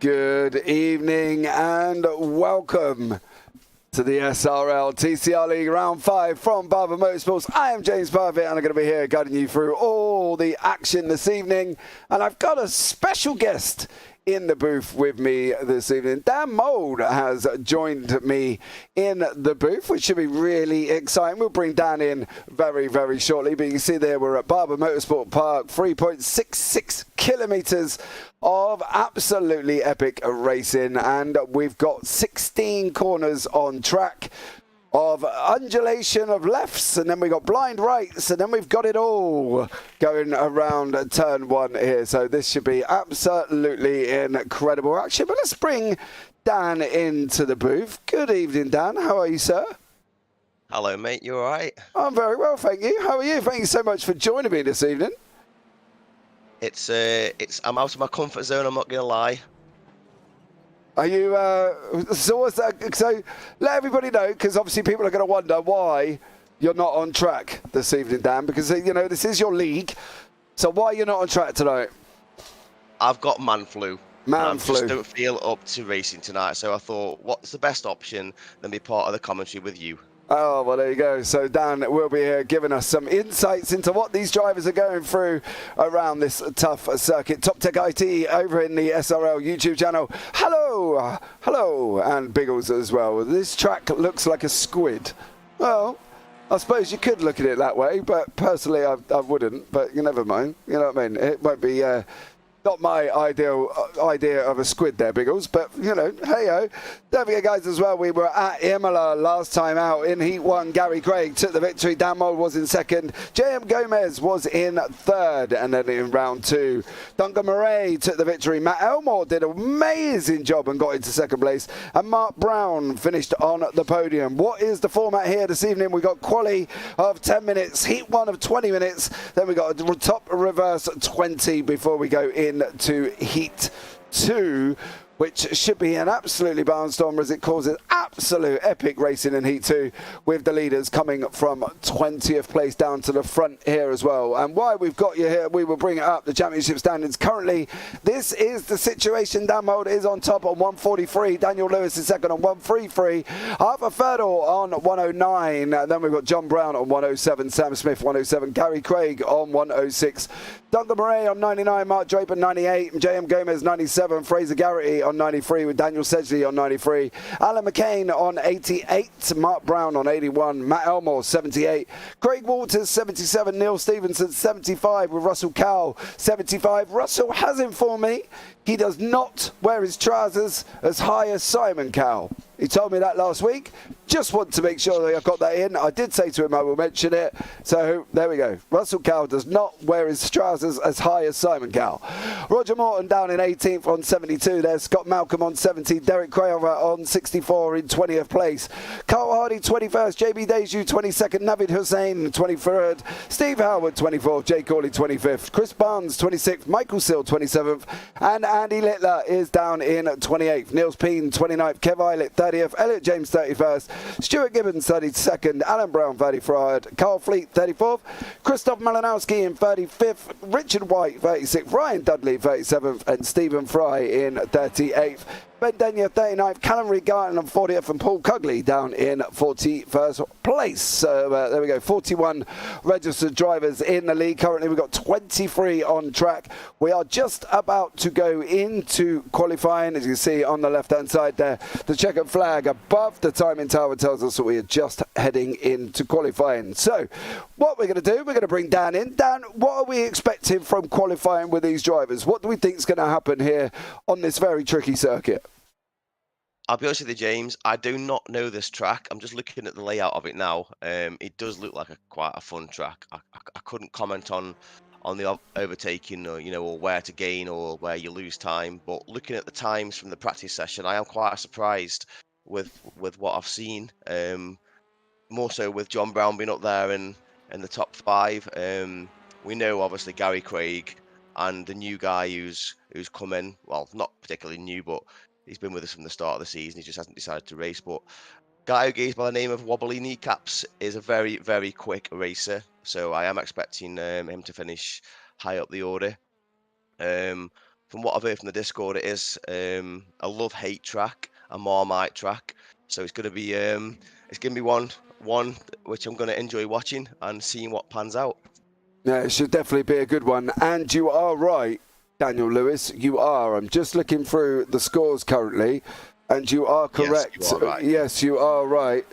Good evening and welcome to the SRL TCR League Round 5 from Barber Motorsports. I am James Parfitt and I'm going to be here guiding you through all the action this evening. And I've got a special guest in the booth with me this evening. Dan Mould has joined me in the booth, which should be really exciting. We'll bring Dan in very, very shortly. But you can see there we're at Barber Motorsports Park, 3.66 kilometres of absolutely epic racing. And we've got 16 corners on track of undulation of lefts, and then we got blind rights, and then we've got it all going around turn one here. So this should be absolutely incredible action. But let's bring Dan into the booth. Good evening, Dan. How are you, sir? Hello, mate. You all right? I'm very well, thank you. How are you? Thank you so much for joining me this evening. I'm out of my comfort zone, I'm not gonna lie. Are you, so what's that? So let everybody know, because obviously people are going to wonder why you're not on track this evening, Dan, because, you know, this is your league. So why are you not on track tonight? I've got man flu. Man flu. I just don't feel up to racing tonight, so I thought, what's the best option than be part of the commentary with you? Oh, well, there you go. So Dan will be here giving us some insights into what these drivers are going through around this tough circuit. Top Tech IT over in the SRL YouTube channel. Hello, hello, and Biggles as well. This track looks like a squid. Well, I suppose you could look at it that way, but personally I wouldn't, but you never mind. You know what I mean? It won't be... not my ideal idea of a squid there, Biggles, but, you know, hey-ho. Don't forget, guys, as well, we were at Imola last time out in Heat 1. Gary Craig took the victory. Dan Mould was in second. JM Gomez was in third. And then in round 2, Duncan Murray took the victory. Matt Elmore did an amazing job and got into second place. And Mark Brown finished on the podium. What is the format here this evening? We got quali of 10 minutes, Heat 1 of 20 minutes. Then we got a top reverse 20 before we go in to Heat 2, which should be an absolutely barnstormer as it causes absolute epic racing in Heat 2, with the leaders coming from 20th place down to the front here as well. And why we've got you here, we will bring it up, the championship standings. Currently, this is the situation. Dan Mould is on top on 143. Daniel Lewis is second on 133. Arthur Ferdle on 109. Then we've got John Brown on 107. Sam Smith 107. Gary Craig on 106. Duncan Murray on 99. Mark Draper 98. JM Gomez 97. Fraser Garrity on 93 with Daniel Sedgley on 93. Alan McCain on 88. Mark Brown on 81. Matt Elmore 78. Craig Walters 77. Neil Stevenson 75 with Russell Cowell 75. Russell has informed me he does not wear his trousers as high as Simon Cowell. He told me that last week. Just want to make sure that I got that in. I did say to him I will mention it. So there we go. Russell Cowell does not wear his trousers as high as Simon Cowell. Roger Morton down in 18th on 72. There's Scott Malcolm on 70. Derek Crayover on 64 in 20th place. Carl Hardy 21st. JB Deju 22nd. Navid Hussain 23rd. Steve Howard 24th. Jay Corley 25th. Chris Barnes 26th. Michael Sill 27th. And Andy Littler is down in 28th. Niels Peen 29th. Kev Eilert 30th. Elliot James 31st. Stuart Gibbons 32nd. Alan Brown 33rd. Carl Fleet 34th. Christoph Malinowski in 35th. Richard White 36th. Ryan Dudley 37th. And Stephen Fry in 38th. Ben Denya 39th, Callum Regarden on 40th, and Paul Cugley down in 41st place. So there we go, 41 registered drivers in the league. Currently we've got 23 on track. We are just about to go into qualifying. As you can see on the left-hand side there, the checkered flag above the timing tower tells us that we are just heading into qualifying. So what we're going to do, we're going to bring Dan in. Dan, what are we expecting from qualifying with these drivers? What do we think is going to happen here on this very tricky circuit? I'll be honest with you, James, I do not know this track. I'm just looking at the layout of it now. It does look like quite a fun track. I couldn't comment on the overtaking or, you know, or where to gain or where you lose time. But looking at the times from the practice session, I am quite surprised with what I've seen. More so with John Brown being up there in the top 5. We know obviously Gary Craig and the new guy who's come in. Well, not particularly new, but he's been with us from the start of the season. He just hasn't decided to race. But guy who goes by the name of Wobbly Kneecaps is a very, very quick racer. So I am expecting him to finish high up the order. from what I've heard from the Discord, it is a love-hate track, a Marmite track. So it's going to be one which I'm going to enjoy watching and seeing what pans out. Yeah, it should definitely be a good one. And you are right, Daniel Lewis. You are. I'm just looking through the scores currently, and you are correct. Yes, you are right. Yes, you are right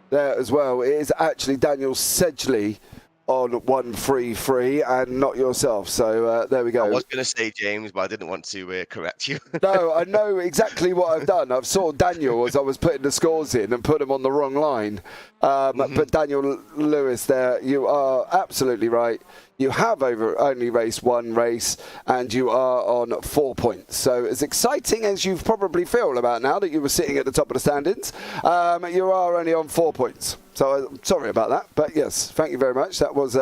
there as well. It is actually Daniel Sedgley on 133 and not yourself. So there we go. I was going to say James, but I didn't want to correct you. No, I know exactly what I've done. I've saw Daniel as I was putting the scores in and put them on the wrong line. But Daniel Lewis there, you are absolutely right. You have only raced one race and you are on 4 points. So as exciting as you probably feel about now that you were sitting at the top of the standings, you are only on 4 points. So sorry about that. But yes, thank you very much. That was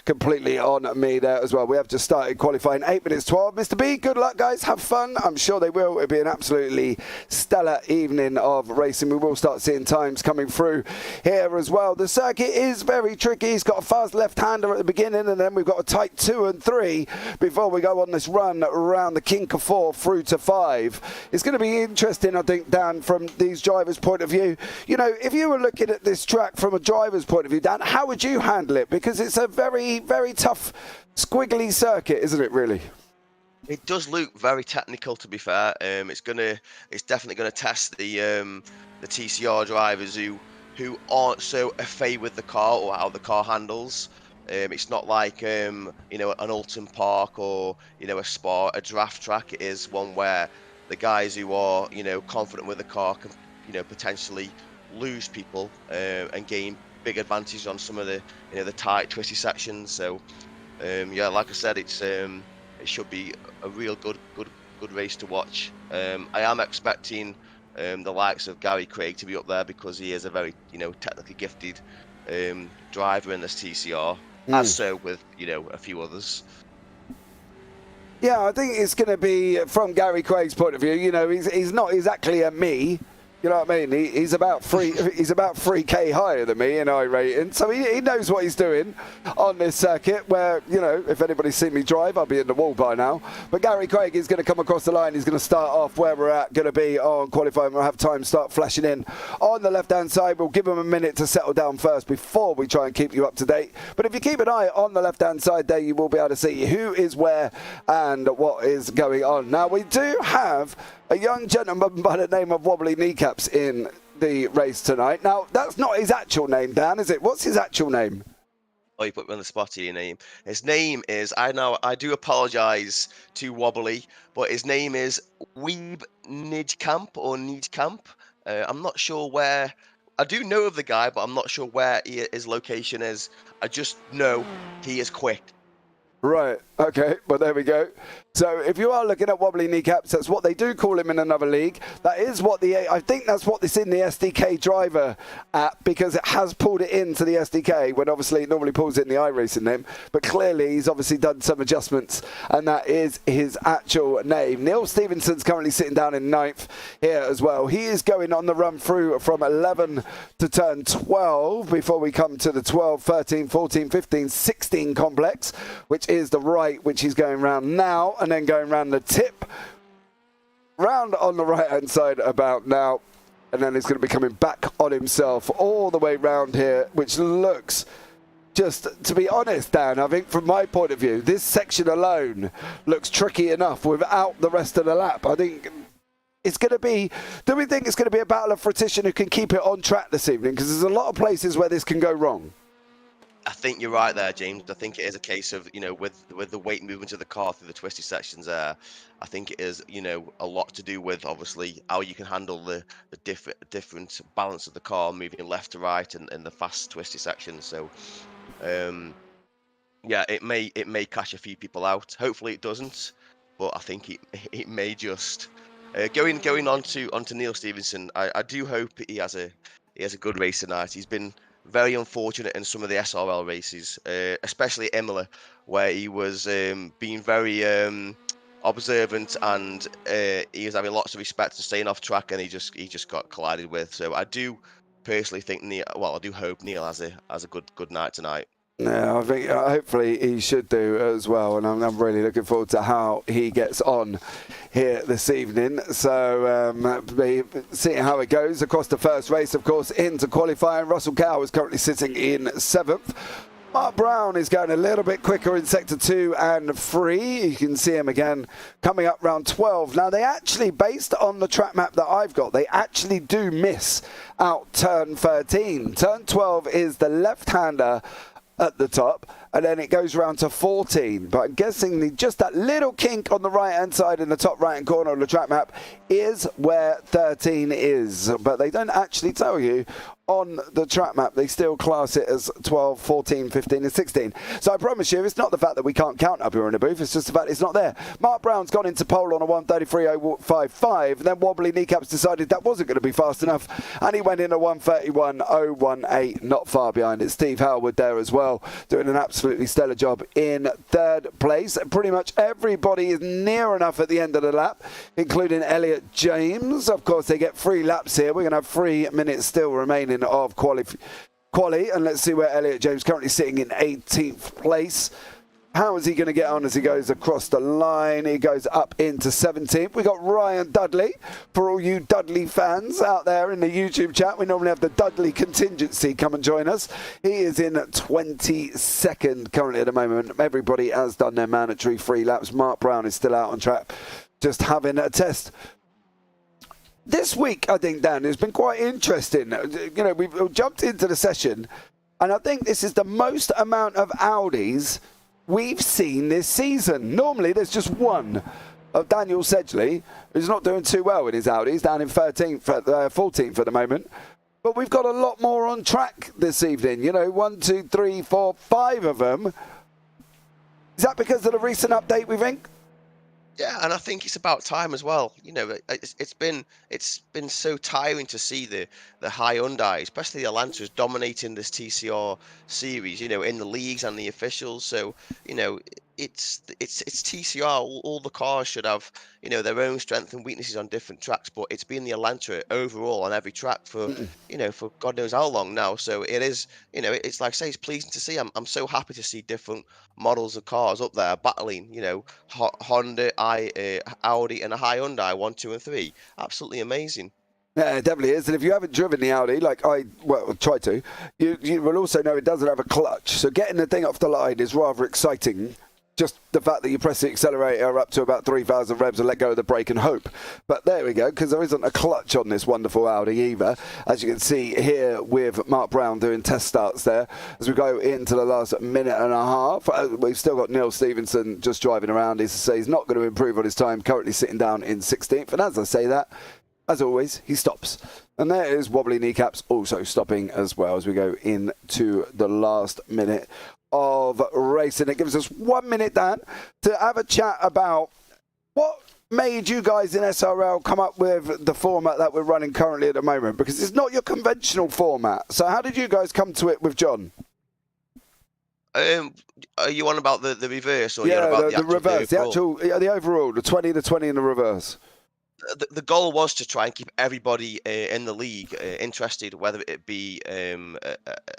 completely on me there as well. We have just started qualifying 8 minutes 12. Mr. B, good luck, guys. Have fun. I'm sure they will. It'll be an absolutely stellar evening of racing. We will start seeing times coming through here as well. The circuit is very tricky. He's got a fast left-hander at the beginning, and then we've got a tight 2 and 3 before we go on this run around the kink of 4 through to 5. It's going to be interesting, I think, Dan, from these drivers' point of view. You know, if you were looking at this track from a driver's point of view, Dan, how would you handle it? Because it's a very, very tough, squiggly circuit, isn't it, really? It does look very technical, to be fair. It's definitely gonna test the TCR drivers who aren't so au fait with the car or how the car handles. It's not like an Alton Park or a Spa, a draft track. It is one where the guys who are confident with the car can potentially lose people and gain big advantage on some of the the tight, twisty sections. So yeah, like I said, it should be a real good race to watch. I am expecting the likes of Gary Craig to be up there because he is a very technically gifted driver in this TCR, as so with a few others. Yeah, I think it's going to be, from Gary Craig's point of view, he's not exactly a me. You know what I mean? He's about 3K higher than me in I rating, so he knows what he's doing on this circuit. Where if anybody's seen me drive, I'll be in the wall by now. But Gary Craig is going to come across the line. He's going to start off where we're at. Going to be on qualifying. We'll have time start flashing in on the left-hand side. We'll give him a minute to settle down first before we try and keep you up to date. But if you keep an eye on the left-hand side there, you will be able to see who is where and what is going on. Now we do have a young gentleman by the name of Wobbly Kneecaps in the race tonight. Now, that's not his actual name, Dan, is it? What's his actual name? Oh, you put me on the spot here, your name. His name is, I do apologise to Wobbly, but his name is Weeb Nidkamp or Nidkamp. I'm not sure where, I do know of the guy, but I'm not sure where his location is. I just know he is quick. Right, okay, well there we go. So if you are looking at Wobbly Kneecaps, that's what they do call him in another league. That is what I think that's what it's in the SDK driver app, because it has pulled it into the SDK when obviously it normally pulls it in the iRacing name. But clearly he's obviously done some adjustments, and that is his actual name. Neil Stevenson's currently sitting down in 9th here as well. He is going on the run through from 11 to turn 12 before we come to the 12, 13, 14, 15, 16 complex, which is the right, which he's going round now, and then going round the tip, round on the right hand side about now, and then he's going to be coming back on himself all the way round here, which looks, just to be honest, Dan, I think from my point of view, this section alone looks tricky enough without the rest of the lap. I think it's going to be, do we think it's going to be a battle of fruition who can keep it on track this evening? Because there's a lot of places where this can go wrong. I think you're right there, James. I think it is a case of, with the weight movement of the car through the twisty sections there, I think it is, a lot to do with, obviously, how you can handle the different balance of the car moving left to right in the fast twisty sections. So, yeah, it may catch a few people out. Hopefully it doesn't, but I think it may just. Going on to Neil Stevenson, I do hope he has a good race tonight. He's been very unfortunate in some of the SRL races, especially at Imola, where he was being very observant, and he was having lots of respect and staying off track, and he just got collided with. So I do personally think I do hope Neil has a good night tonight. Yeah, I think hopefully he should do as well, and I'm really looking forward to how he gets on here this evening. So seeing how it goes across the first race, of course, into qualifying. Russell Cow is currently sitting in 7th. Mark Brown is going a little bit quicker in sector 2 and 3. You can see him again coming up round 12. Now, they actually, based on the track map that I've got, they actually do miss out turn 13. Turn 12 is the left-hander at the top, and then it goes round to 14. But I'm guessing just that little kink on the right-hand side in the top right-hand corner of the track map is where 13 is. But they don't actually tell you on the track map. They still class it as 12, 14, 15 and 16. So I promise you, it's not the fact that we can't count up here in the booth, it's just the fact it's not there. Mark Brown's gone into pole on a 1:33.055, then wobbly kneecaps decided that wasn't going to be fast enough, and he went in a 1:31.018, not far behind it. Steve Howard there as well, doing an absolutely stellar job in 3rd place. Pretty much everybody is near enough at the end of the lap, including Elliot James. Of course, they get 3 laps here. We're going to have 3 minutes still remaining of quali, and let's see where Elliot James currently sitting in 18th place. How is he going to get on as he goes across the line? He goes up into 17th. We got Ryan Dudley. For all you Dudley fans out there in the YouTube chat, we normally have the Dudley contingency come and join us. He is in 22nd currently at the moment. Everybody has done their mandatory 3 laps. Mark Brown is still out on track, just having a test. This week, I think, Dan, has been quite interesting. You know, we've jumped into the session, and I think this is the most amount of Audis we've seen this season. Normally, there's just one of Daniel Sedgley, who's not doing too well with his Audis, down in 14th at the moment. But we've got a lot more on track this evening. You know, 1, 2, 3, 4, 5 of them. Is that because of the recent update, we think? Yeah, and I think it's about time as well. You know, it's been so tiring to see the Hyundai, especially the Elantras, dominating this TCR series. You know, in the leagues and the officials. So you know, it's TCR. All the cars should have, you know, their own strengths and weaknesses on different tracks. But it's been the Elantra overall on every track for you know, for God knows how long now. So it is, you know, it's like I say, it's pleasing to see. I'm so happy to see different models of cars up there battling. You know, Honda, Audi, and a Hyundai 1, 2, and 3. Absolutely amazing. Yeah, it definitely is. And if you haven't driven the Audi, like I try to, you will also know it doesn't have a clutch. So getting the thing off the line is rather exciting. Just the fact that you press the accelerator up to about 3,000 revs and let go of the brake and hope. But there we go, because there isn't a clutch on this wonderful Audi either. As you can see here with Mark Brown doing test starts there. As we go into the last minute and a half, we've still got Neil Stevenson just driving around. He's not going to improve on his time, currently sitting down in 16th. And as I say that, as always, he stops. And there is wobbly kneecaps also stopping as well as we go into the last minute of racing. It gives us 1 minute, Dan, to have a chat about what made you guys in SRL come up with the format that we're running currently at the moment, because it's not your conventional format. So how did you guys come to it with John? Are you on about the reverse, or yeah, about the reverse, the overall, the 20, the 20 in the reverse? The goal was to try and keep everybody in the league interested, whether it be a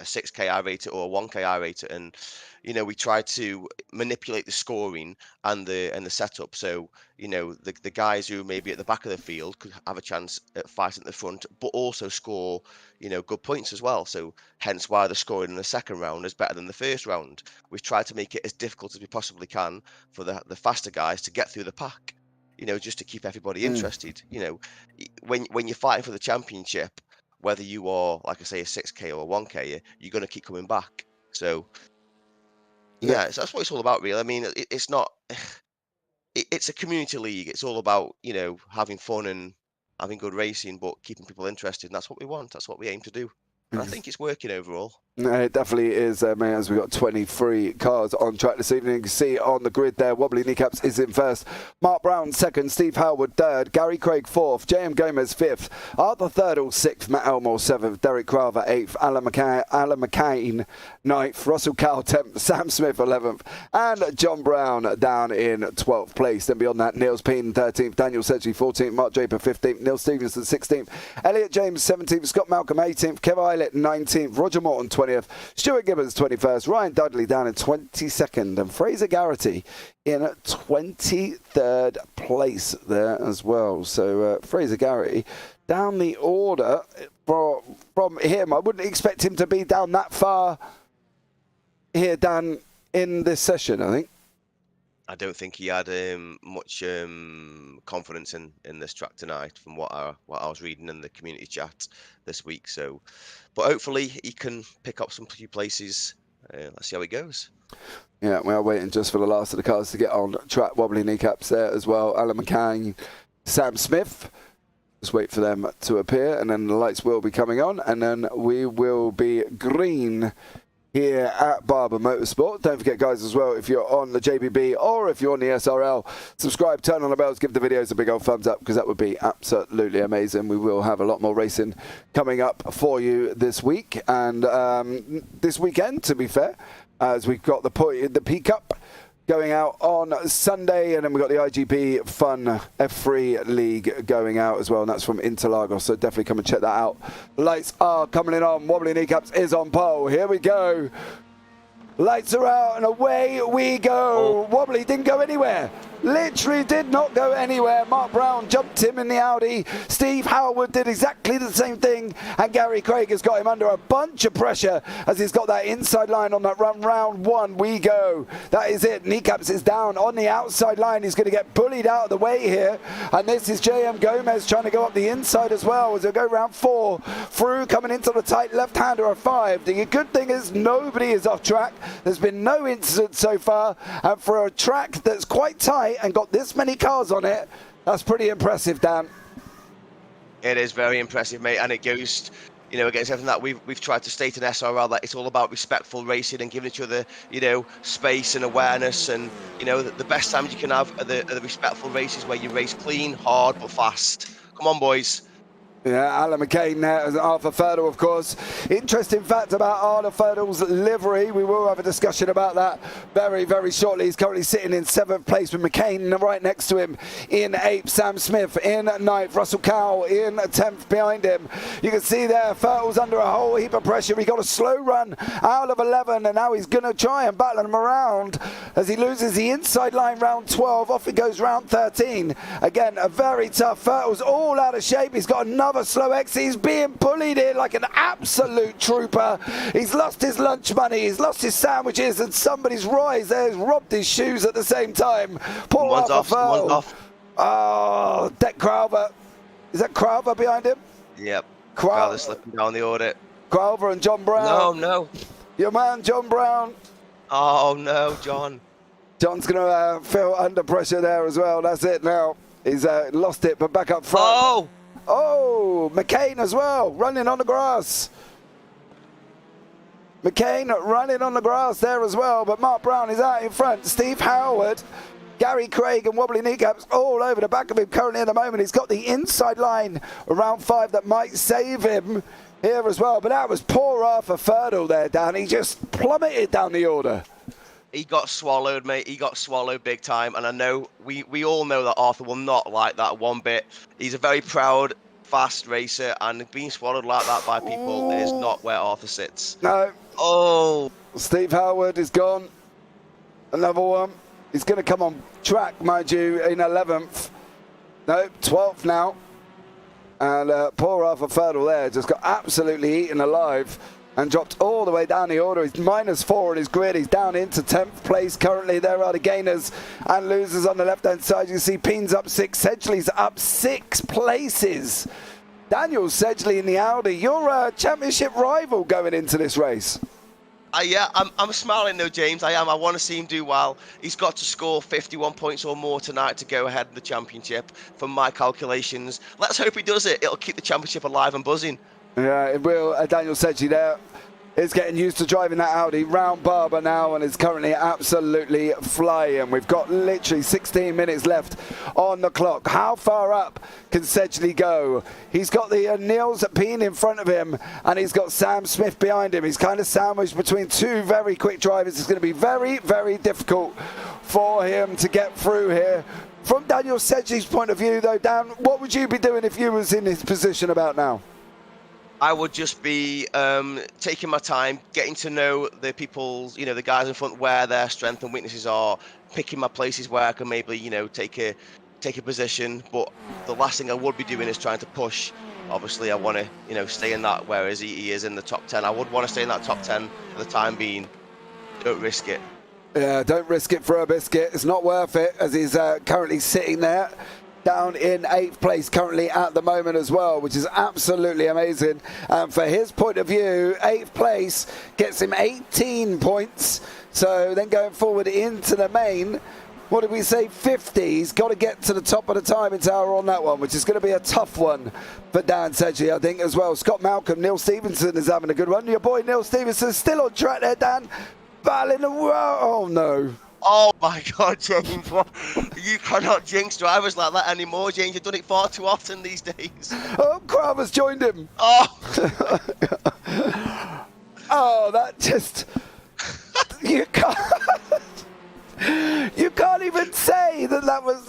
6K I-rater or a 1K I-rater, and you know, we tried to manipulate the scoring and the setup. So you know, the guys who may be at the back of the field could have a chance at fighting at the front, but also score, you know, good points as well. So hence why the scoring in the second round is better than the first round. We've tried to make it as difficult as we possibly can for the faster guys to get through the pack. You know, just to keep everybody interested. You know, when you're fighting for the championship, whether you are, like I say, a 6K or a 1K, you're going to keep coming back. So, yeah, so that's what it's all about, really. I mean, it's not. It's a community league. It's all about, you know, having fun and having good racing, but keeping people interested. And that's what we want. That's what we aim to do. And I think it's working overall. No, it definitely is, man, as we've got 23 cars on track this evening. You can see on the grid there, Wobbly Kneecaps is in first. Mark Brown second, Steve Howard third, Gary Craig fourth, J.M. Gomez fifth, Arthur Thirdle sixth, Matt Elmore seventh, Derek Craver eighth, Alan McCain ninth, Russell Cowell 10th, Sam Smith 11th, and John Brown down in 12th place. Then beyond that, Niels Peen 13th, Daniel Sedgley 14th, Mark Draper 15th, Neil Stevenson 16th, Elliot James 17th, Scott Malcolm 18th, Kev Pilot 19th, Roger Morton 20th, Stuart Gibbons 21st, Ryan Dudley down in 22nd, and Fraser Garrity in 23rd place there as well. So Fraser Garrity down the order from him. I wouldn't expect him to be down that far here, Dan, in this session, I think. I don't think he had much confidence in this track tonight, from what I was reading in the community chat this week. So, but hopefully he can pick up some few places. Let's see how it goes. Yeah, we are waiting just for the last of the cars to get on track. Wobbly kneecaps there as well. Alan McCann, Sam Smith. Just wait for them to appear, and then the lights will be coming on, and then we will be green here at Barber Motorsport. Don't forget, guys, as well, if you're on the JPB or if you're on the SRL, subscribe, turn on the bells, give the videos a big old thumbs up, because that would be absolutely amazing. We will have a lot more racing coming up for you this week and this weekend, to be fair, as we've got the P Cup going out on Sunday, and then we've got the IGP Fun F3 League going out as well, and that's from Interlagos, so definitely come and check that out. Lights are coming in on. Wobbly Kneecaps is on pole. Here we go. Lights are out, and away we go. Wobbly didn't go anywhere. Literally did not go anywhere. Mark Brown jumped him in the Audi. Steve Howard did exactly the same thing, and Gary Craig has got him under a bunch of pressure as he's got that inside line on that run. Round one we go. That is it. Kneecaps is down on the outside line. He's going to get bullied out of the way here, and this is JM Gomez trying to go up the inside as well as he'll go round 4 through, coming into the tight left-hander of 5. The good thing is nobody is off track. There's been no incident so far, and for a track that's quite tight and got this many cars on it, that's pretty impressive, Dan. It is very impressive, mate, and it goes, you know, against everything that we've tried to state in SRL, that it's all about respectful racing and giving each other, you know, space and awareness, and, you know, the best times you can have are the respectful races where you race clean, hard, but fast. Come on, boys. Yeah, Alan McCain there as Arthur Ferdle, of course. Interesting fact about Arthur Ferdel's livery. We will have a discussion about that very, very shortly. He's currently sitting in 7th place with McCain right next to him in 8th. Sam Smith in 9th. Russell Cowell in 10th behind him. You can see there, Ferdel's under a whole heap of pressure. He got a slow run out of 11, and now he's going to try and battle him around as he loses the inside line round 12. Off he goes round 13. Again, a very tough. Ferdel's all out of shape. He's got another slow exit. He's being bullied here like an absolute trooper. He's lost his lunch money, he's lost his sandwiches, and somebody's rise there has robbed his shoes at the same time. Poor One's off. Oh, Deck Crowther. Is that Crowther behind him? Yep. Crowther slipping down the audit. Crowther and John Brown. No. Your man, John Brown. Oh, no, John. John's going to feel under pressure there as well. That's it now. He's lost it, but back up front. Oh, McCain as well, running on the grass. McCain running on the grass there as well, but Mark Brown is out in front. Steve Howard, Gary Craig and Wobbly Kneecaps all over the back of him currently at the moment. He's got the inside line around 5 that might save him here as well, but that was poor Arthur Ferdle there, Dan. He just plummeted down the order. He got swallowed, mate. He got swallowed big time. And I know, we all know that Arthur will not like that one bit. He's a very proud, fast racer, and being swallowed like that by people is not where Arthur sits. No. Oh. Steve Howard is gone. Another one. He's going to come on track, mind you, in 11th. No, 12th now. And poor Arthur Ferdle there just got absolutely eaten alive and dropped all the way down the order. He's -4 on his grid. He's down into 10th place currently. There are the gainers and losers on the left-hand side. You see Peen's up 6, Sedgley's up 6 places. Daniel Sedgley in the Audi, your championship rival going into this race. Yeah, I'm smiling though, James. I am. I want to see him do well. He's got to score 51 points or more tonight to go ahead in the championship, from my calculations. Let's hope he does it. It'll keep the championship alive and buzzing. Yeah, it will. Daniel Sedgley there is getting used to driving that Audi round Barber now, and is currently absolutely flying. We've got literally 16 minutes left on the clock. How far up can Sedgley go? He's got the Niels Peen in front of him, and he's got Sam Smith behind him. He's kind of sandwiched between 2 very quick drivers. It's going to be very, very difficult for him to get through here. From Daniel Sedgley's point of view, though, Dan, what would you be doing if you was in his position about now? I would just be taking my time, getting to know the people's, the guys in front, where their strengths and weaknesses are, picking my places where I can maybe, take a position. But the last thing I would be doing is trying to push. Obviously, I want to, stay in that, whereas he is in the top 10. I would want to stay in that top 10 for the time being. Don't risk it. Yeah, don't risk it for a biscuit. It's not worth it, as he's currently sitting there down in 8th place currently at the moment as well, which is absolutely amazing. For his point of view, 8th place gets him 18 points. So then going forward into the main, what did we say, 50? He's got to get to the top of the timing tower on that one, which is going to be a tough one for Dan Sedgley, I think, as well. Scott Malcolm, Neil Stevenson is having a good one. Your boy Neil Stevenson still on track there, Dan. Battling the world. Oh, no. Oh my God, James! You cannot jinx drivers like that anymore, James. You've done it far too often these days. Oh, Kramer's joined him. Oh! Oh, that just... You can't... You can't even say that was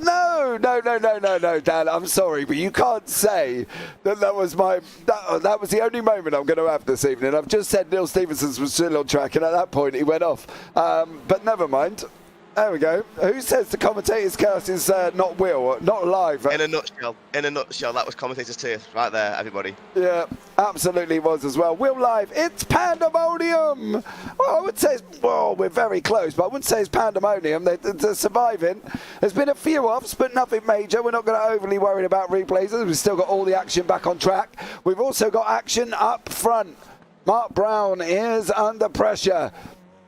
no, Dan. I'm sorry, but you can't say that was that was the only moment I'm going to have this evening. I've just said Neil Stevenson's was still on track, and at that point he went off. But never mind. There we go. Who says the commentator's curse is not live? In a nutshell, that was commentator's tears right there, everybody. Yeah, absolutely was as well. Will live, it's pandemonium. Well, I would say, we're very close, but I wouldn't say it's pandemonium. They're surviving. There's been a few offs, but nothing major. We're not going to overly worry about replays. We've still got all the action back on track. We've also got action up front. Mark Brown is under pressure.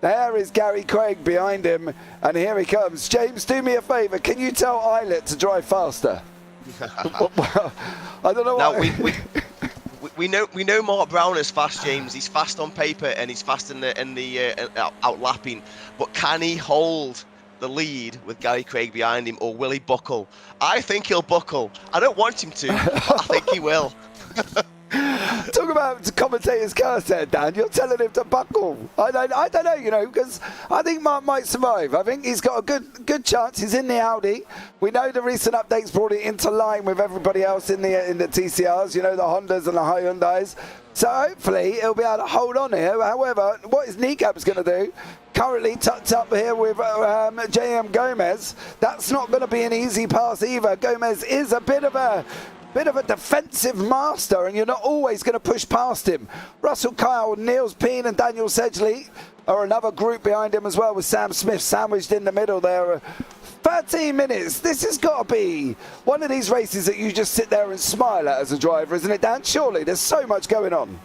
There is Gary Craig behind him, and here he comes. James, do me a favour. Can you tell Eilert to drive faster? I don't know. Now we know Mark Brown is fast, James. He's fast on paper and he's fast in the out lapping. But can he hold the lead with Gary Craig behind him, or will he buckle? I think he'll buckle. I don't want him to, but I think he will. Talk about commentator's curse there, Dan. You're telling him to buckle. I don't know, because I think Mark might survive. I think he's got a good chance. He's in the Audi. We know the recent updates brought it into line with everybody else in the TCRs, the Hondas and the Hyundais. So hopefully he'll be able to hold on here. However, what his kneecap's going to do, currently tucked up here with JM Gomez, that's not going to be an easy pass either. Gomez is a bit of a defensive master, and you're not always going to push past him. Russell Kyle, Niels Peen and Daniel Sedgley are another group behind him as well, with Sam Smith sandwiched in the middle there. 13 minutes. This has got to be one of these races that you just sit there and smile at as a driver, isn't it, Dan? Surely, there's so much going on.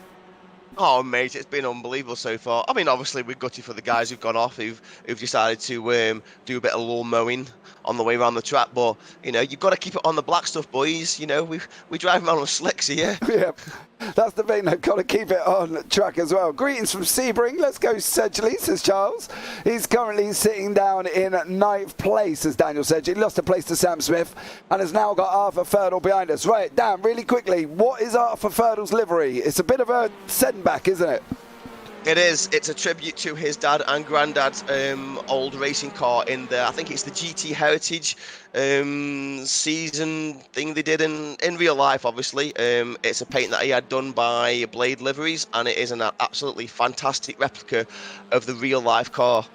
Oh, mate, it's been unbelievable so far. I mean, obviously, we're gutted for the guys who've gone off, who've decided to do a bit of lawn mowing on the way around the track. But, you've got to keep it on the black stuff, boys. We drive around on slicks here. Yeah, that's the thing. They've got to keep it on track as well. Greetings from Sebring. Let's go Sedgley, says Charles. He's currently sitting down in 9th place, as Daniel said. He lost a place to Sam Smith and has now got Arthur Ferdle behind us. Right, Dan, really quickly, what is Arthur Ferdle's livery? It's a bit of a setback, isn't it? It is. It's a tribute to his dad and granddad's old racing car in I think it's the GT Heritage season thing they did in real life, obviously. It's a paint that he had done by Blade Liveries, and it is an absolutely fantastic replica of the real life car.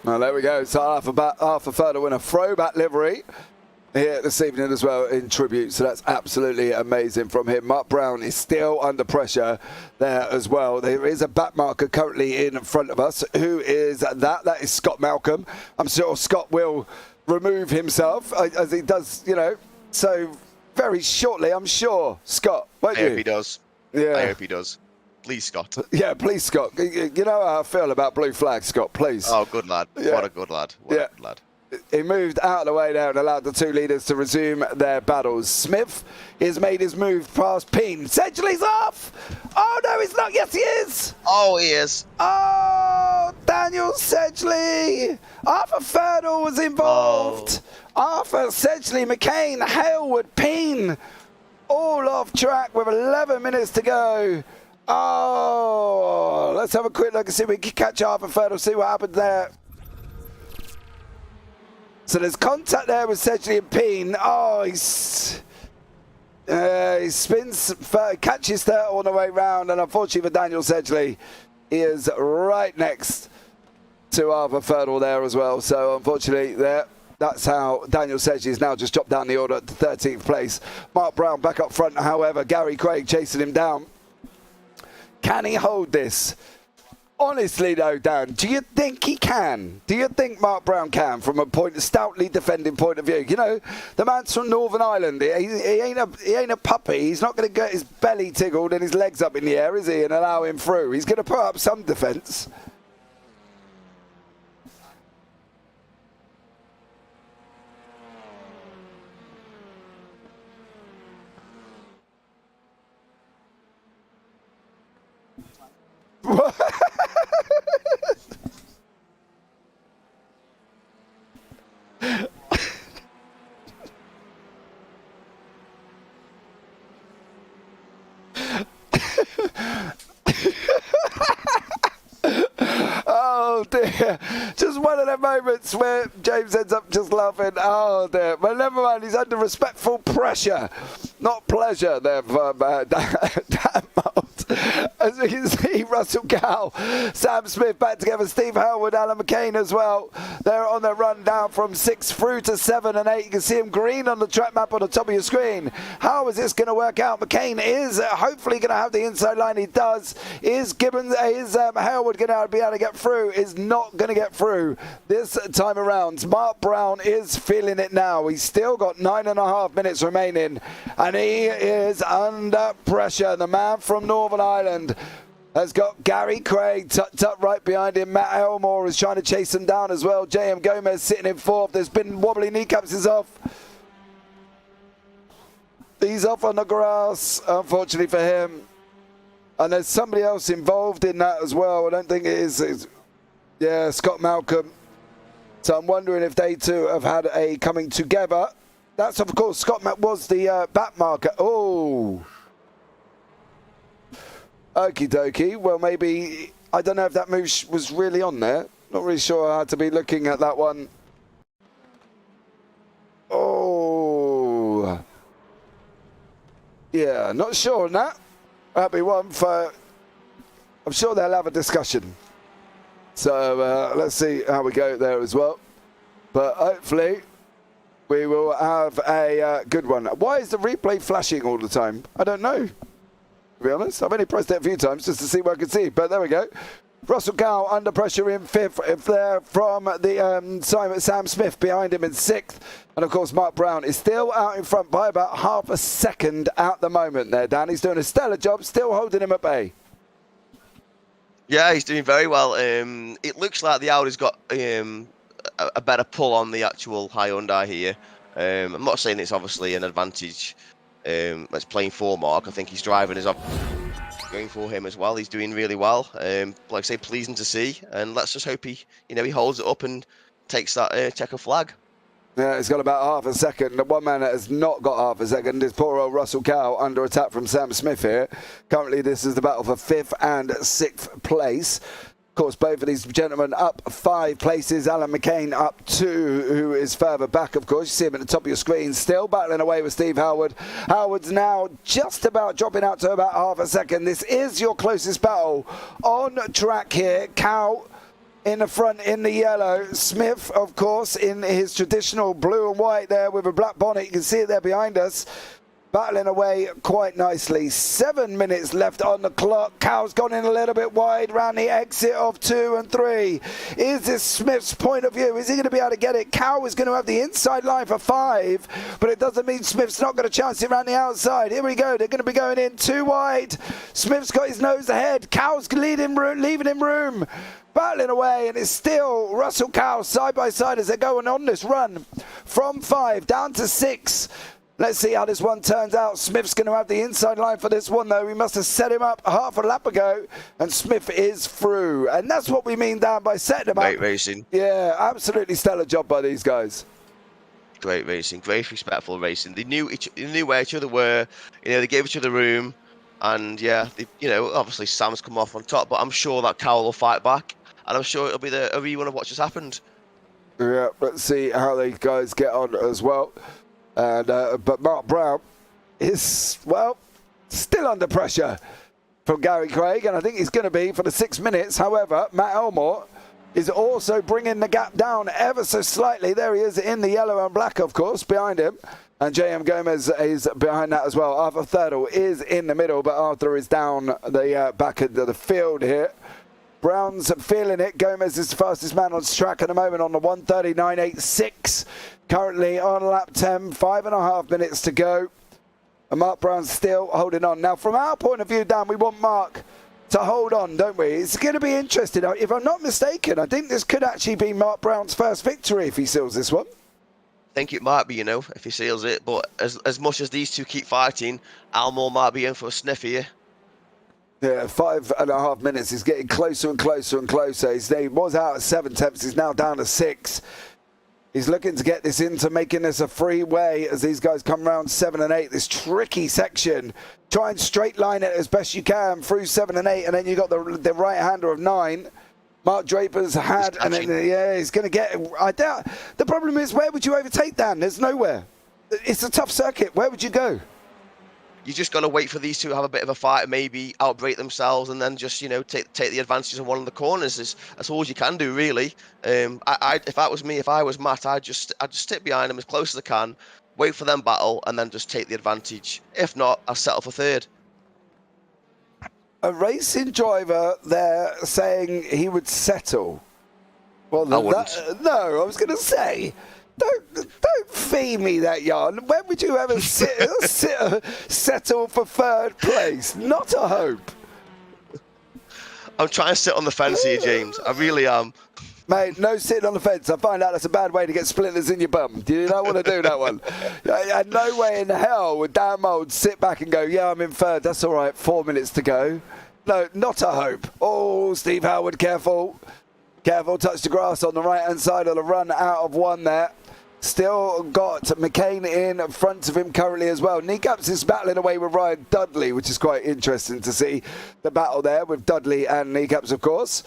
Well, there we go. So Arthur Ferdle in a throwback livery here this evening as well in tribute, so that's absolutely amazing from him. Mark Brown is still under pressure there as well. There is a back marker currently in front of us. Who is that? That is Scott Malcolm. I'm sure Scott will remove himself as he does, so very shortly, I'm sure. Scott, won't you? I hope he does. Yeah. I hope he does. Please, Scott. Yeah, please, Scott. You know how I feel about blue flag, Scott, please. Oh, good lad. Yeah. What a good lad. What a good lad. He moved out of the way there and allowed the two leaders to resume their battles. Smith has made his move past Peen. Sedgley's off! Oh, no, he's not. Yes, he is! Oh, he is. Oh, Daniel Sedgley! Arthur Ferdle was involved. Oh. Arthur, Sedgley, McCain, Halewood, Peen, all off track with 11 minutes to go. Oh, let's have a quick look and see if we can catch Arthur Ferdle, see what happened there. So there's contact there with Sedgley and Peen. Oh, he's he spins, catches third on the way round, and unfortunately for Daniel Sedgley, he is right next to Arthur Fertile there as well. So unfortunately that's how Daniel Sedgley has now just dropped down the order to 13th place. Mark Brown back up front, however, Gary Craig chasing him down. Can he hold this? Honestly though, Dan, do you think he can? Do you think Mark Brown can, from a stoutly defending point of view? You know, the man's from Northern Ireland. He ain't a puppy. He's not going to get his belly tickled and his legs up in the air, is he, and allow him through? He's going to put up some defence. Oh dear, just one of the moments where James ends up just laughing. Oh dear, but never mind, he's under respectful pressure, not pleasure there from Dan Moult. As we can see, Russell Cowell, Sam Smith back together, Steve Howard, Alan McCain as well. They're on their run down from 6 through to 7 and 8. You can see him green on the track map on the top of your screen. How is this going to work out? McCain is hopefully going to have the inside line. He does. Is Gibbons, Howard going to be able to get through? Is not going to get through this time around. Mark Brown is feeling it now. He's still got 9.5 minutes remaining, and he is under pressure. The man from Northern Ireland has got Gary Craig tucked up right behind him. Matt Elmore is trying to chase him down as well. J.M. Gomez sitting in fourth. There's been wobbly kneecaps. He's off. He's off on the grass, unfortunately for him. And there's somebody else involved in that as well. I don't think it is. Yeah, Scott Malcolm. So I'm wondering if they two have had a coming together. That's, of course, Scott was the back marker. Oh. Okie dokie. Well, maybe, I don't know if that move was really on there. Not really sure I had to be looking at that one. Oh. Yeah, not sure on that. That'll be one for, I'm sure they'll have a discussion. So let's see how we go there as well. But hopefully we will have a good one. Why is the replay flashing all the time? I don't know, to be honest. I've only pressed it a few times just to see what I can see. But there we go. Russell Cowell under pressure in fifth. If they're from the Sam Smith behind him in sixth. And of course, Mark Brown is still out in front by about half a second at the moment there, Dan. He's doing a stellar job, still holding him at bay. Yeah, he's doing very well. It looks like the Audi's got a better pull on the actual Hyundai here. I'm not saying it's obviously an advantage that's playing for Mark. I think his driving is going for him as well. He's doing really well. Like I say, pleasing to see. And let's just hope he holds it up and takes that checker flag. Yeah, he's got about half a second. The one man that has not got half a second is poor old Russell Cowell under attack from Sam Smith here. Currently, this is the battle for 5th and 6th place. Of course, both of these gentlemen up 5 places. Alan McCain up 2, who is further back, of course. You see him at the top of your screen, still battling away with Steve Howard. Howard's now just about dropping out to about half a second. This is your closest battle on track here. Cowell in the front in the yellow. Smith, of course, in his traditional blue and white there with a black bonnet. You can see it there behind us. Battling away quite nicely. 7 minutes left on the clock. Cowell's gone in a little bit wide round the exit of 2 and 3. Is this Smith's point of view? Is he going to be able to get it? Cowell is going to have the inside line for 5, but it doesn't mean Smith's not got a chance around the outside. Here we go. They're going to be going in 2 wide. Smith's got his nose ahead. Cowell's leaving him room. Battling away, and it's still Russell Cowell side by side as they're going on this run from 5 down to 6. Let's see how this one turns out. Smith's going to have the inside line for this one, though. We must have set him up half a lap ago, and Smith is through. And that's what we mean, Dan, by setting him up. Great racing. Yeah, absolutely stellar job by these guys. Great racing, great respectful racing. They knew where each other were. They gave each other room, and yeah, obviously Sam's come off on top, but I'm sure that Cowell will fight back, and I'm sure it'll be a rerun of what just happened. Yeah, let's see how these guys get on as well. And but Mark Brown, is, well, still under pressure from Gary Craig, and I think he's going to be for the 6 minutes. However, Matt Elmore is also bringing the gap down ever so slightly. There he is in the yellow and black, of course, behind him. And JM Gomez is behind that as well. Arthur Thirdle is in the middle, but Arthur is down the back of the field here. Brown's feeling it. Gomez is the fastest man on track at the moment on the 1:39.86. Currently on lap 10, 5.5 minutes to go. And Mark Brown's still holding on. Now, from our point of view, Dan, we want Mark to hold on, don't we? It's going to be interesting. If I'm not mistaken, I think this could actually be Mark Brown's first victory if he seals this one. I think it might be, if he seals it. But as much as these two keep fighting, Elmore might be in for a sniff here. Yeah, 5.5 minutes. He's getting closer and closer and closer. He was out at 7 tenths. He's now down to 6. He's looking to get this into making this a freeway as these guys come around 7 and 8. This tricky section. Try and straight line it as best you can through 7 and 8. And then you got the right-hander of 9. Mark Draper's had, and then, yeah, he's going to get, I doubt. The problem is, where would you overtake, Dan? There's nowhere. It's a tough circuit. Where would you go? You just got to wait for these two to have a bit of a fight, maybe outbreak themselves, and then just take the advantage of one of the corners. That's all you can do, really. If that was me, if I was Matt, I'd just stick behind them as close as I can, wait for them battle, and then just take the advantage. If not, I'll settle for third. A racing driver there saying he would settle. Well, I wouldn't. No, I was going to say. Don't feed me that yarn. When would you ever settle for third place? Not a hope. I'm trying to sit on the fence here, James. I really am. Mate, no sitting on the fence. I find out that's a bad way to get splinters in your bum. Do you not want to do that one? And no way in hell would Dan Mould sit back and go, yeah, I'm in third. That's all right. 4 minutes to go. No, not a hope. Oh, Steve Howard, careful. Careful, touch the grass on the right-hand side of the run out of 1 there. Still got McCain in front of him currently as well. Kneecaps is battling away with Ryan Dudley, which is quite interesting to see the battle there with Dudley and Kneecaps, of course.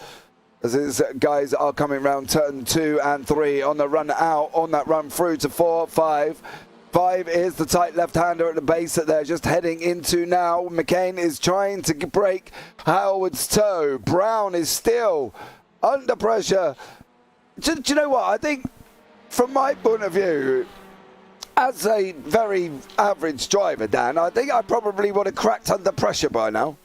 As his guys are coming round turn 2 and 3 on the run out, on that run through to 4, 5. 5 is the tight left-hander at the base that they're just heading into now. McCain is trying to break Howard's toe. Brown is still under pressure. Do you know what? I think, from my point of view, as a very average driver, Dan, I think I probably would have cracked under pressure by now.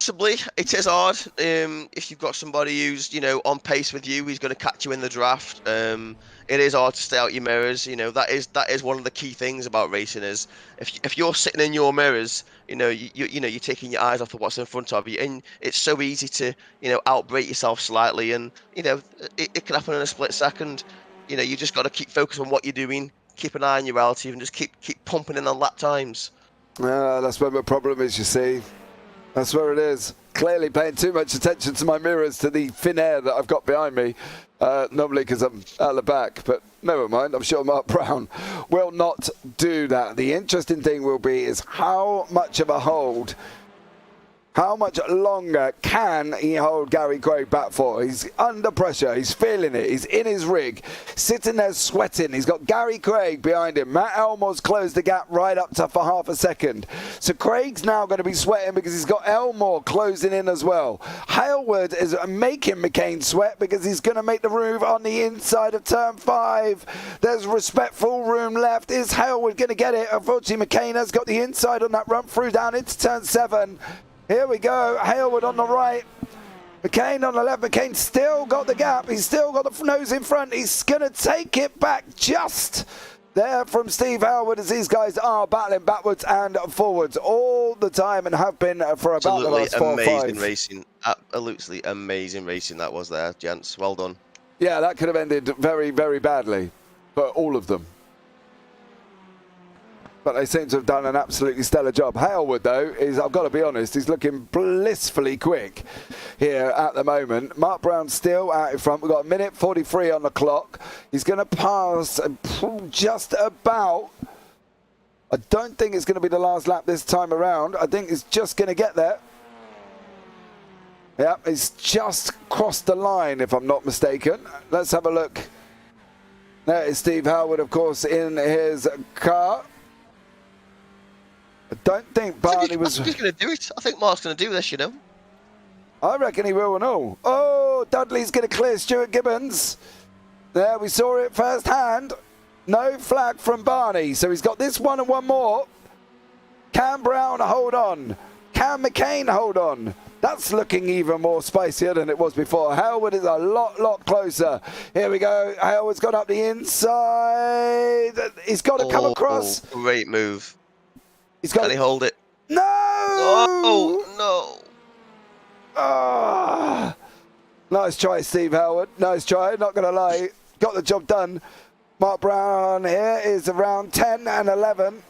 Possibly. It is hard. If you've got somebody who's, on pace with you, he's going to catch you in the draft. It is hard to stay out your mirrors. That is one of the key things about racing is if you're sitting in your mirrors, you're taking your eyes off of what's in front of you, and it's so easy to, outbrake yourself slightly, and it can happen in a split second. You just got to keep focused on what you're doing, keep an eye on your relative, and just keep pumping in on lap times. That's where the problem is, you see. That's where it is. Clearly paying too much attention to my mirrors, to the thin air that I've got behind me. Normally because I'm out the back, but never mind. I'm sure Mark Brown will not do that. The interesting thing will be is how much of a hold, how much longer can he hold Gary Craig back for? He's under pressure. He's feeling it. He's in his rig, sitting there sweating. He's got Gary Craig behind him. Matt Elmore's closed the gap right up to for half a second. So Craig's now going to be sweating because he's got Elmore closing in as well. Hailwood is making McCain sweat because he's going to make the move on the inside of turn 5. There's respectful room left. Is Hailwood going to get it? Unfortunately, McCain has got the inside on that run through down into turn 7. Here we go, Hailwood on the right, McCain on the left. McCain still got the gap. He's still got the nose in front. He's going to take it back just there from Steve Hailwood as these guys are battling backwards and forwards all the time and have been for about the last 4 or 5. Amazing racing. Absolutely amazing racing that was there, gents. Well done. Yeah, that could have ended very, very badly for all of them. But they seem to have done an absolutely stellar job. Hailwood, though, I've got to be honest, he's looking blissfully quick here at the moment. Mark Brown still out in front. We've got 1:43 on the clock. He's going to pass just about. I don't think it's going to be the last lap this time around. I think he's just going to get there. Yep, he's just crossed the line, if I'm not mistaken. Let's have a look There is Steve Howard, of course, in his car. I don't think Barney was... He's going to do it. I think Mark's going to do this, you know. I reckon he will and all. Oh, Dudley's going to clear Stuart Gibbons. There, we saw it firsthand. No flag from Barney, so he's got this one and one more. Cam Brown, hold on. Cam McCain, hold on. That's looking even more spicier than it was before. Howard is a lot closer. Here we go. Howard's gone up the inside. He's got to come across. Great move. Can he hold it? No! Oh, no. Ah. Nice try, Steve Howard. Nice try, not going to lie. Got the job done. Mark Brown here is around 10 and 11.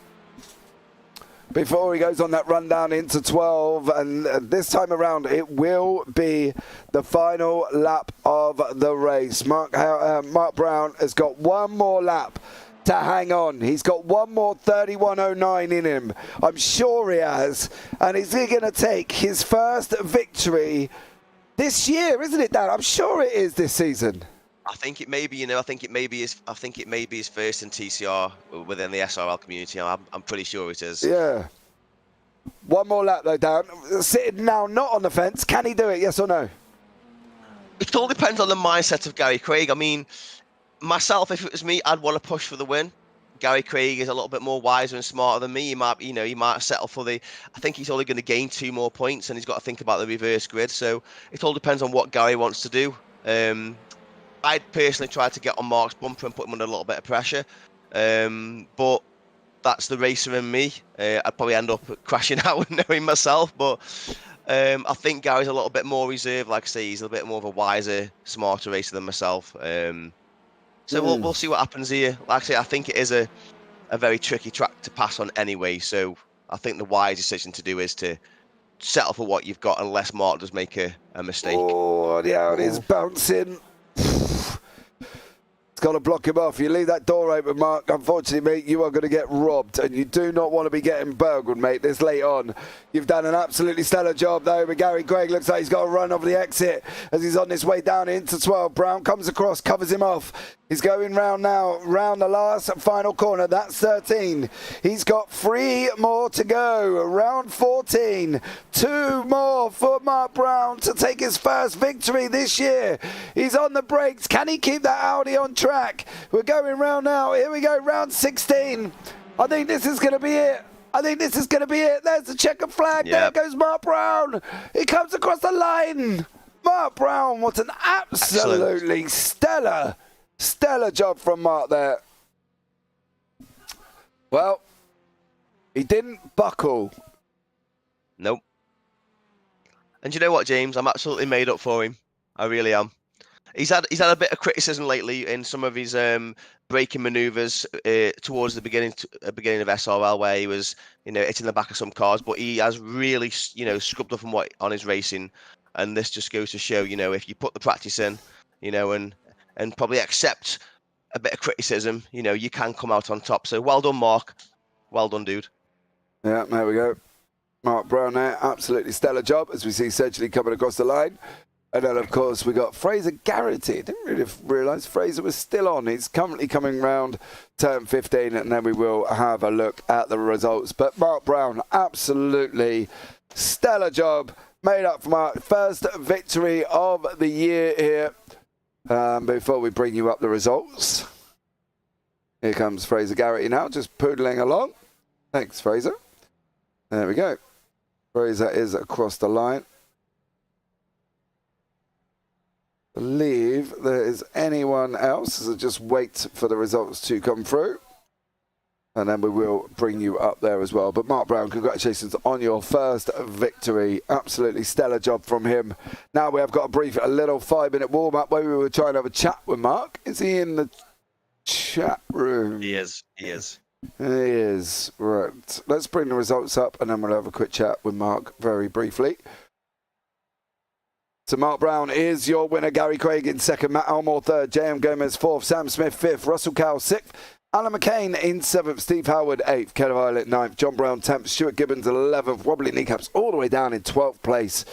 Before he goes on that run down into 12, and this time around it will be the final lap of the race. Mark Brown has got one more lap to hang on. He's got one more 31.09 in him. I'm sure he has. And is he going to take his first victory this year, isn't it, Dan? I'm sure it is this season. I think it may be, you know. I think it may be his first in TCR within the SRL community. I'm pretty sure it is. Yeah. One more lap though, Dan. Sitting now, not on the fence. Can he do it? Yes or no? It all depends on the mindset of Gary Craig. I mean, myself, if it was me, I'd want to push for the win. Gary Craig is a little bit more wiser and smarter than me. He might settle for the. I think he's only going to gain 2 more points, and he's got to think about the reverse grid. So it all depends on what Gary wants to do. I'd personally try to get on Mark's bumper and put him under a little bit of pressure. But that's the racer in me. I'd probably end up crashing out knowing myself. But I think Gary's a little bit more reserved. Like I say, he's a bit more of a wiser, smarter racer than myself. So we'll see what happens here. Like I say, I think it is a very tricky track to pass on anyway. So I think the wise decision to do is to settle for what you've got unless Mark does make a mistake. Oh, yeah, it is bouncing. It's got to block him off. You leave that door open, Mark. Unfortunately, mate, you are going to get robbed, and you do not want to be getting burgled, mate, this late on. You've done an absolutely stellar job, though, but Gary Craig looks like he's got to run over the exit as he's on his way down into 12. Brown comes across, covers him off. He's going round now, round the last final corner. That's 13. He's got 3 more to go. Round 14. 2 more for Mark Brown to take his first victory this year. He's on the brakes. Can he keep that Audi on track? We're going round now. Here we go, round 16. I think this is going to be it. There's the checkered flag. Yep. There goes Mark Brown. He comes across the line. Mark Brown, what an absolutely stellar job from Mark there. Well, he didn't buckle. Nope. And you know what, James? I'm absolutely made up for him. I really am. He's had a bit of criticism lately in some of his braking manoeuvres towards the beginning of SRL, where he was, hitting the back of some cars. But he has really, scrubbed up on his racing, and this just goes to show, if you put the practice in, and probably accept a bit of criticism, you can come out on top. So well done, Mark. Well done, dude. Yeah, there we go. Mark Brown there, absolutely stellar job, as we see Sedgley coming across the line. And then, of course, we got Fraser Garrity. Didn't really realise Fraser was still on. He's currently coming round turn 15, and then we will have a look at the results. But Mark Brown, absolutely stellar job. Made up for Mark. First victory of the year here. Before we bring you up the results. Here comes Fraser Garrity now, just poodling along. Thanks, Fraser. There we go. Fraser is across the line. Believe there is anyone else, so just wait for the results to come through, and then we will bring you up there as well. But Mark Brown, congratulations on your first victory. Absolutely stellar job from him. Now we have got a little 5-minute warm-up where we were trying to have a chat with Mark. Is he in the chat room? He is. He is. Right. Let's bring the results up, and then we'll have a quick chat with Mark very briefly. So Mark Brown is your winner. Gary Craig in second, Matt Elmore third, J.M. Gomez fourth, Sam Smith fifth, Russell Cowell sixth, Alan McCain in seventh, Steve Howard eighth, Kevin Violet ninth, John Brown 10th, Stuart Gibbons 11th, wobbly kneecaps all the way down in 12th place.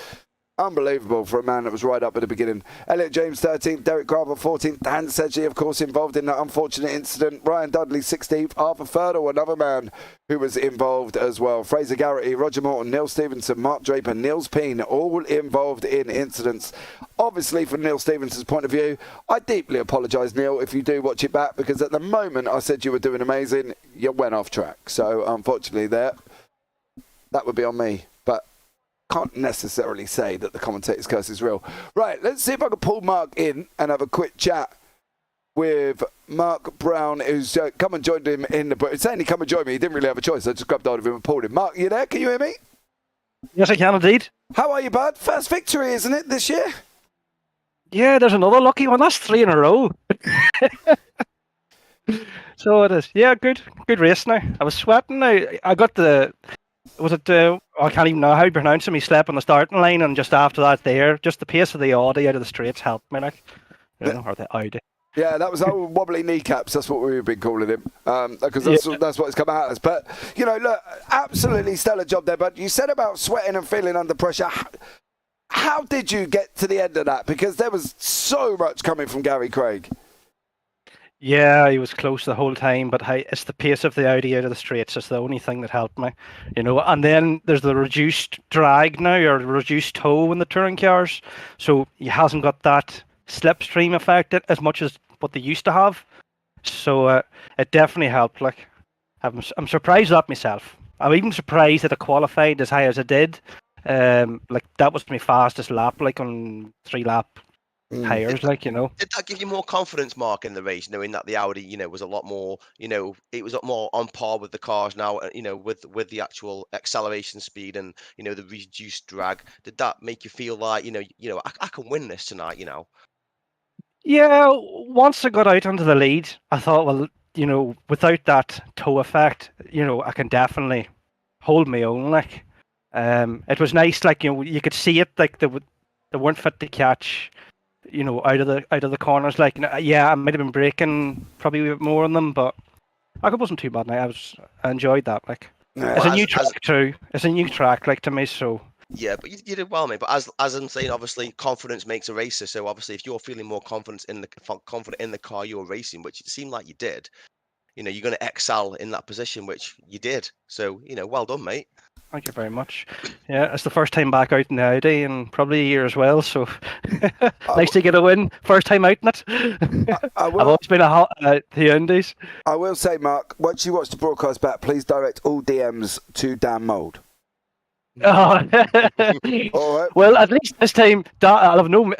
Unbelievable for a man that was right up at the beginning. Elliot James 13th, Derek Gravel 14th, Dan Sedgley, of course, involved in that unfortunate incident. Ryan Dudley 16th, Arthur Furdle, another man who was involved as well. Fraser Garrity, Roger Morton, Neil Stevenson, Mark Draper, Niels Peen, all involved in incidents. Obviously, from Neil Stevenson's point of view, I deeply apologise, Neil, if you do watch it back, because at the moment I said you were doing amazing, you went off track. So, unfortunately, that would be on me. But can't necessarily say that the commentator's curse is real. Right, let's see if I can pull Mark in and have a quick chat with Mark Brown, who's come and joined him in the... Saying he come and join me, he didn't really have a choice. I just grabbed hold of him and pulled him. Mark, you there? Can you hear me? Yes, I can indeed. How are you, bud? First victory, isn't it, this year? Yeah, there's another lucky one. That's 3 in a row. So it is. Yeah, good race now. I was sweating now. I got the... Was it, I can't even know how to pronounce him. He slept on the starting line, and just after that there, just the pace of the Audi out of the straights helped me, like, or the Audi. Yeah, that was old wobbly kneecaps. That's what we've been calling him, because that's what it's come out as. But, you know, look, absolutely stellar job there. But you said about sweating and feeling under pressure. How did you get to the end of that? Because there was so much coming from Gary Craig. Yeah, he was close the whole time, but hey, it's the pace of the Audi out of the straights. It's the only thing that helped me, you know. And then there's the reduced drag now, or reduced tow in the touring cars, so he hasn't got that slipstream effect as much as what they used to have. So it definitely helped. Like, I'm surprised at myself. I'm even surprised that I qualified as high as I did. Like, that was my fastest lap, like on 3-lap tires, like, you know. Did that give you more confidence, Mark, in the race, knowing that the Audi, you know, was a lot more, you know, it was more on par with the cars now, you know, with the actual acceleration speed and, you know, the reduced drag? Did that make you feel like, you know, I can win this tonight, you know? Yeah, once I got out onto the lead, I thought, well, you know, without that tow effect, you know, I can definitely hold my own. Like, it was nice, like, you know, you could see it, like they weren't fit to catch, you know, out of the corners. Like, you know, yeah, I might have been braking probably a bit more on them, but it wasn't too bad. I enjoyed that. Like, it's a new track too. It's a new track, like, to me. So yeah, but you did well, mate. But as I'm saying, obviously, confidence makes a racer. So obviously, if you're feeling more confident in the car you're racing, which it seemed like you did, you know, you're going to excel in that position, which you did. So, you know, well done, mate. thank you very much. Yeah, it's the first time back out in the Audi and probably a year as well. So nice to get a win. First time out in it. I've always been the Indies. I will say, Mark, once you watch the broadcast back, please direct all DMs to Dan Mould. Oh. All right. Well, at least this time, I'll have no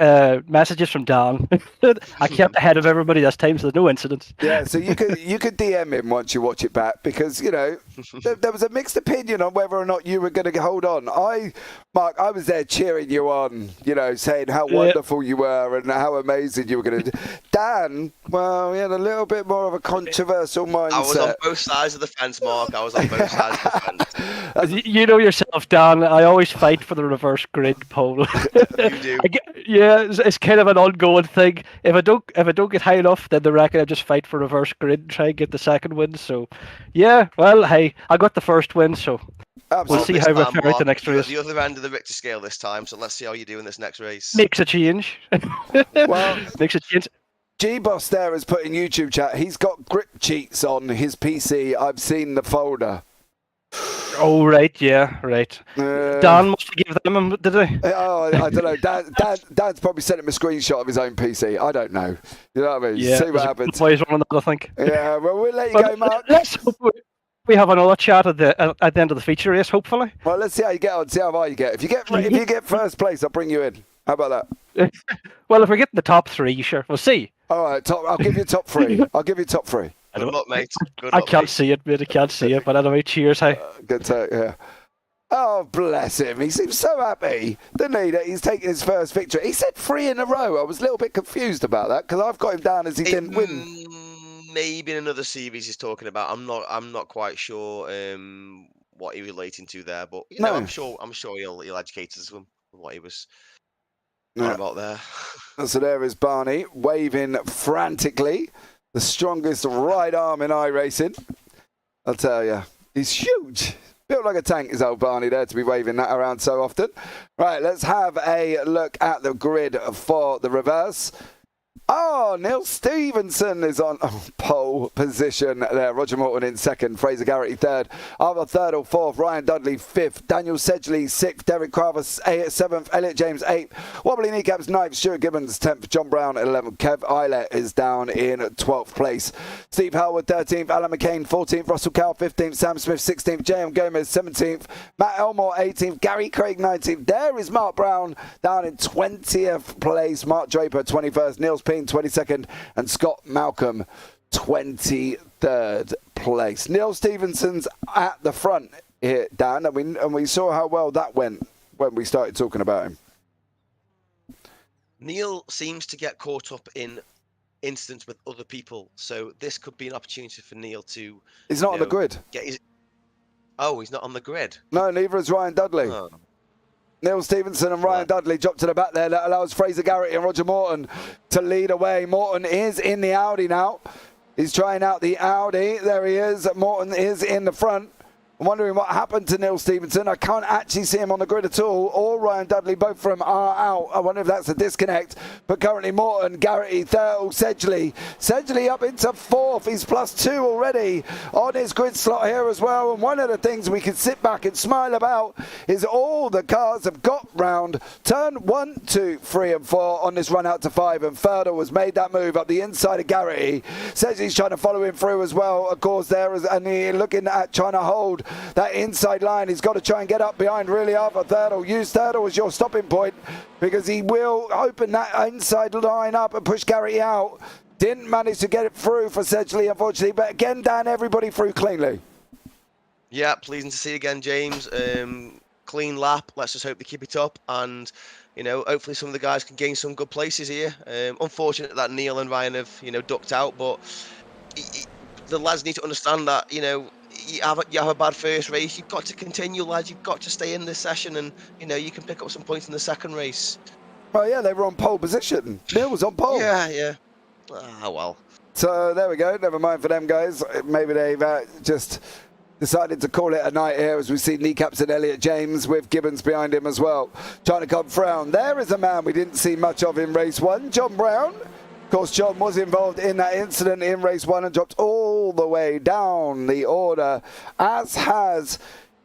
messages from Dan. I kept ahead of everybody this time, so there's no incidents. Yeah, so you could DM him once you watch it back, because, you know, there was a mixed opinion on whether or not you were going to hold on. Mark, I was there cheering you on, you know, saying how wonderful you were and how amazing you were going to do. Dan, well, he had a little bit more of a controversial mindset. I was on both sides of the fence, Mark. I was on both sides of the fence. You know yourself, Dan. I always fight for the reverse grid pole. You do. Yeah, it's kind of an ongoing thing. If I don't get high enough, then the record I just fight for reverse grid and try and get the second win. So, yeah, well, hey, I got the first win, so we'll see how we fare out the next race. The other end of the Richter scale this time, so let's see how you do in this next race. Makes a change. Well, makes a change. G-Boss there has put in YouTube chat, he's got grip cheats on his PC. I've seen the folder. Oh, right, yeah, right. Dan must have given them, did he? Oh, I don't know. Dan's probably sent him a screenshot of his own PC. I don't know. You know what I mean? Yeah, see what happens. Plays one another, I think. Yeah, well, we'll let you go, Mark. Let's hope we have another chat at the end of the feature race, hopefully. Well, let's see how you get on, see how far you get. If you get first place, I'll bring you in. How about that? Well, if we're getting the top 3, sure. We'll see. All right, I'll give you top 3. I'll give you top 3. Good luck, mate. I can't see it, mate. I can't see it. But anyway, cheers, hey. Good to, yeah. Oh, bless him. He seems so happy, didn't he, that he's taking his first victory. He said 3 in a row. I was a little bit confused about that, because I've got him down as he didn't win. Maybe in another series he's talking about. I'm not quite sure what he's relating to there, but you know, I'm sure he'll educate us with what he was on about there. So there is Barney waving frantically. The strongest right arm in iRacing. I'll tell you, he's huge. Built like a tank is old Barney there to be waving that around so often. Right, let's have a look at the grid for the reverse. Oh, Neil Stevenson is on pole position there. Roger Morton in second. Fraser Garrity third. Arthur third or fourth. Ryan Dudley fifth. Daniel Sedgley sixth. Derek Carver seventh. Elliot James eighth. Wobbly Kneecaps ninth. Stuart Gibbons 10th. John Brown 11th. Kev Eilert is down in 12th place. Steve Howard 13th. Alan McCain 14th. Russell Cowell 15th. Sam Smith 16th. J.M. Gomez 17th. Matt Elmore 18th. Gary Craig 19th. There is Mark Brown down in 20th place. Mark Draper 21st. Niels Peen 22nd, and Scott Malcolm 23rd place. Neil Stevenson's at the front here, Dan, and we saw how well that went when we started talking about him. Neil seems to get caught up in incidents with other people, so this could be an opportunity for Neil to. He's not on the grid. Oh, he's not on the grid. No, neither is Ryan Dudley. Oh. Neil Stevenson and Ryan Dudley dropped to the back there. That allows Fraser Garrity and Roger Morton to lead away. Morton is in the Audi now. He's trying out the Audi. There he is. Morton is in the front. I'm wondering what happened to Neil Stevenson. I can't actually see him on the grid at all. Or Ryan Dudley, both of them are out. I wonder if that's a disconnect. But currently Morton, Garrity, third, Sedgley. Sedgley up into fourth. He's +2 already on his grid slot here as well. And one of the things we can sit back and smile about is all the cars have got round turn 1, 2, 3 and 4 on this run out to 5. And Ferdal has made that move up the inside of Garrity. Sedgley's trying to follow him through as well, of course, there. And he's looking at trying to hold that inside line. He's got to try and get up behind really Arthur Thirdle. Use Thirdle as your stopping point because he will open that inside line up and push Gary out. Didn't manage to get it through for Sedgley, unfortunately, but again, Dan, everybody through cleanly. Yeah, pleasing to see again, James. Clean lap. Let's just hope they keep it up, and hopefully some of the guys can gain some good places here. Unfortunate that Neil and Ryan have ducked out, but the lads need to understand that you have a bad first race. You've got to continue, lads. You've got to stay in this session, and you can pick up some points in the second race. Well, yeah, they were on pole position. Neil was on pole. Yeah. Well. So there we go. Never mind for them guys. Maybe they've just decided to call it a night here as we see Kneecaps and Elliot James with Gibbons behind him as well, trying to come round. There is a man we didn't see much of in race 1, John Brown. Of course, John was involved in that incident in race 1 and dropped all the way down the order, as has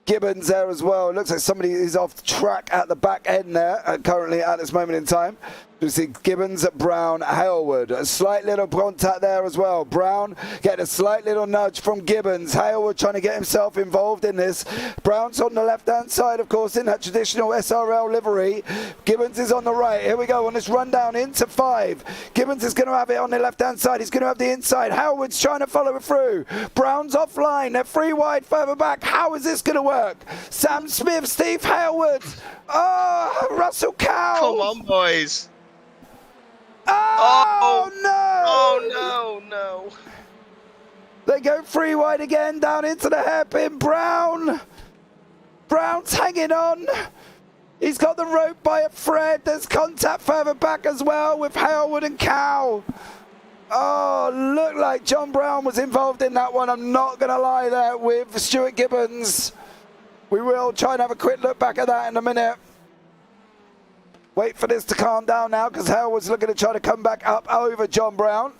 Gibbons there as well. It looks like somebody is off track at the back end there currently at this moment in time. We see Gibbons, Brown, Hailwood. A slight little contact there as well. Brown getting a slight little nudge from Gibbons. Hailwood trying to get himself involved in this. Brown's on the left-hand side, of course, in that traditional SRL livery. Gibbons is on the right. Here we go on this rundown into 5. Gibbons is going to have it on the left-hand side. He's going to have the inside. Hailwood's trying to follow it through. Brown's offline. They're 3 wide further back. How is this going to work? Sam Smith, Steve Hailwood. Oh, Russell Cowell. Come on, boys. Oh, no! Oh, no. They go 3 wide again, down into the hairpin. Brown's hanging on. He's got the rope by a thread. There's contact further back as well with Hailwood and Cow. Oh, looked like John Brown was involved in that one. I'm not going to lie there with Stuart Gibbons. We will try and have a quick look back at that in a minute. Wait for this to calm down now because Hailwood's looking to try to come back up over John Brown.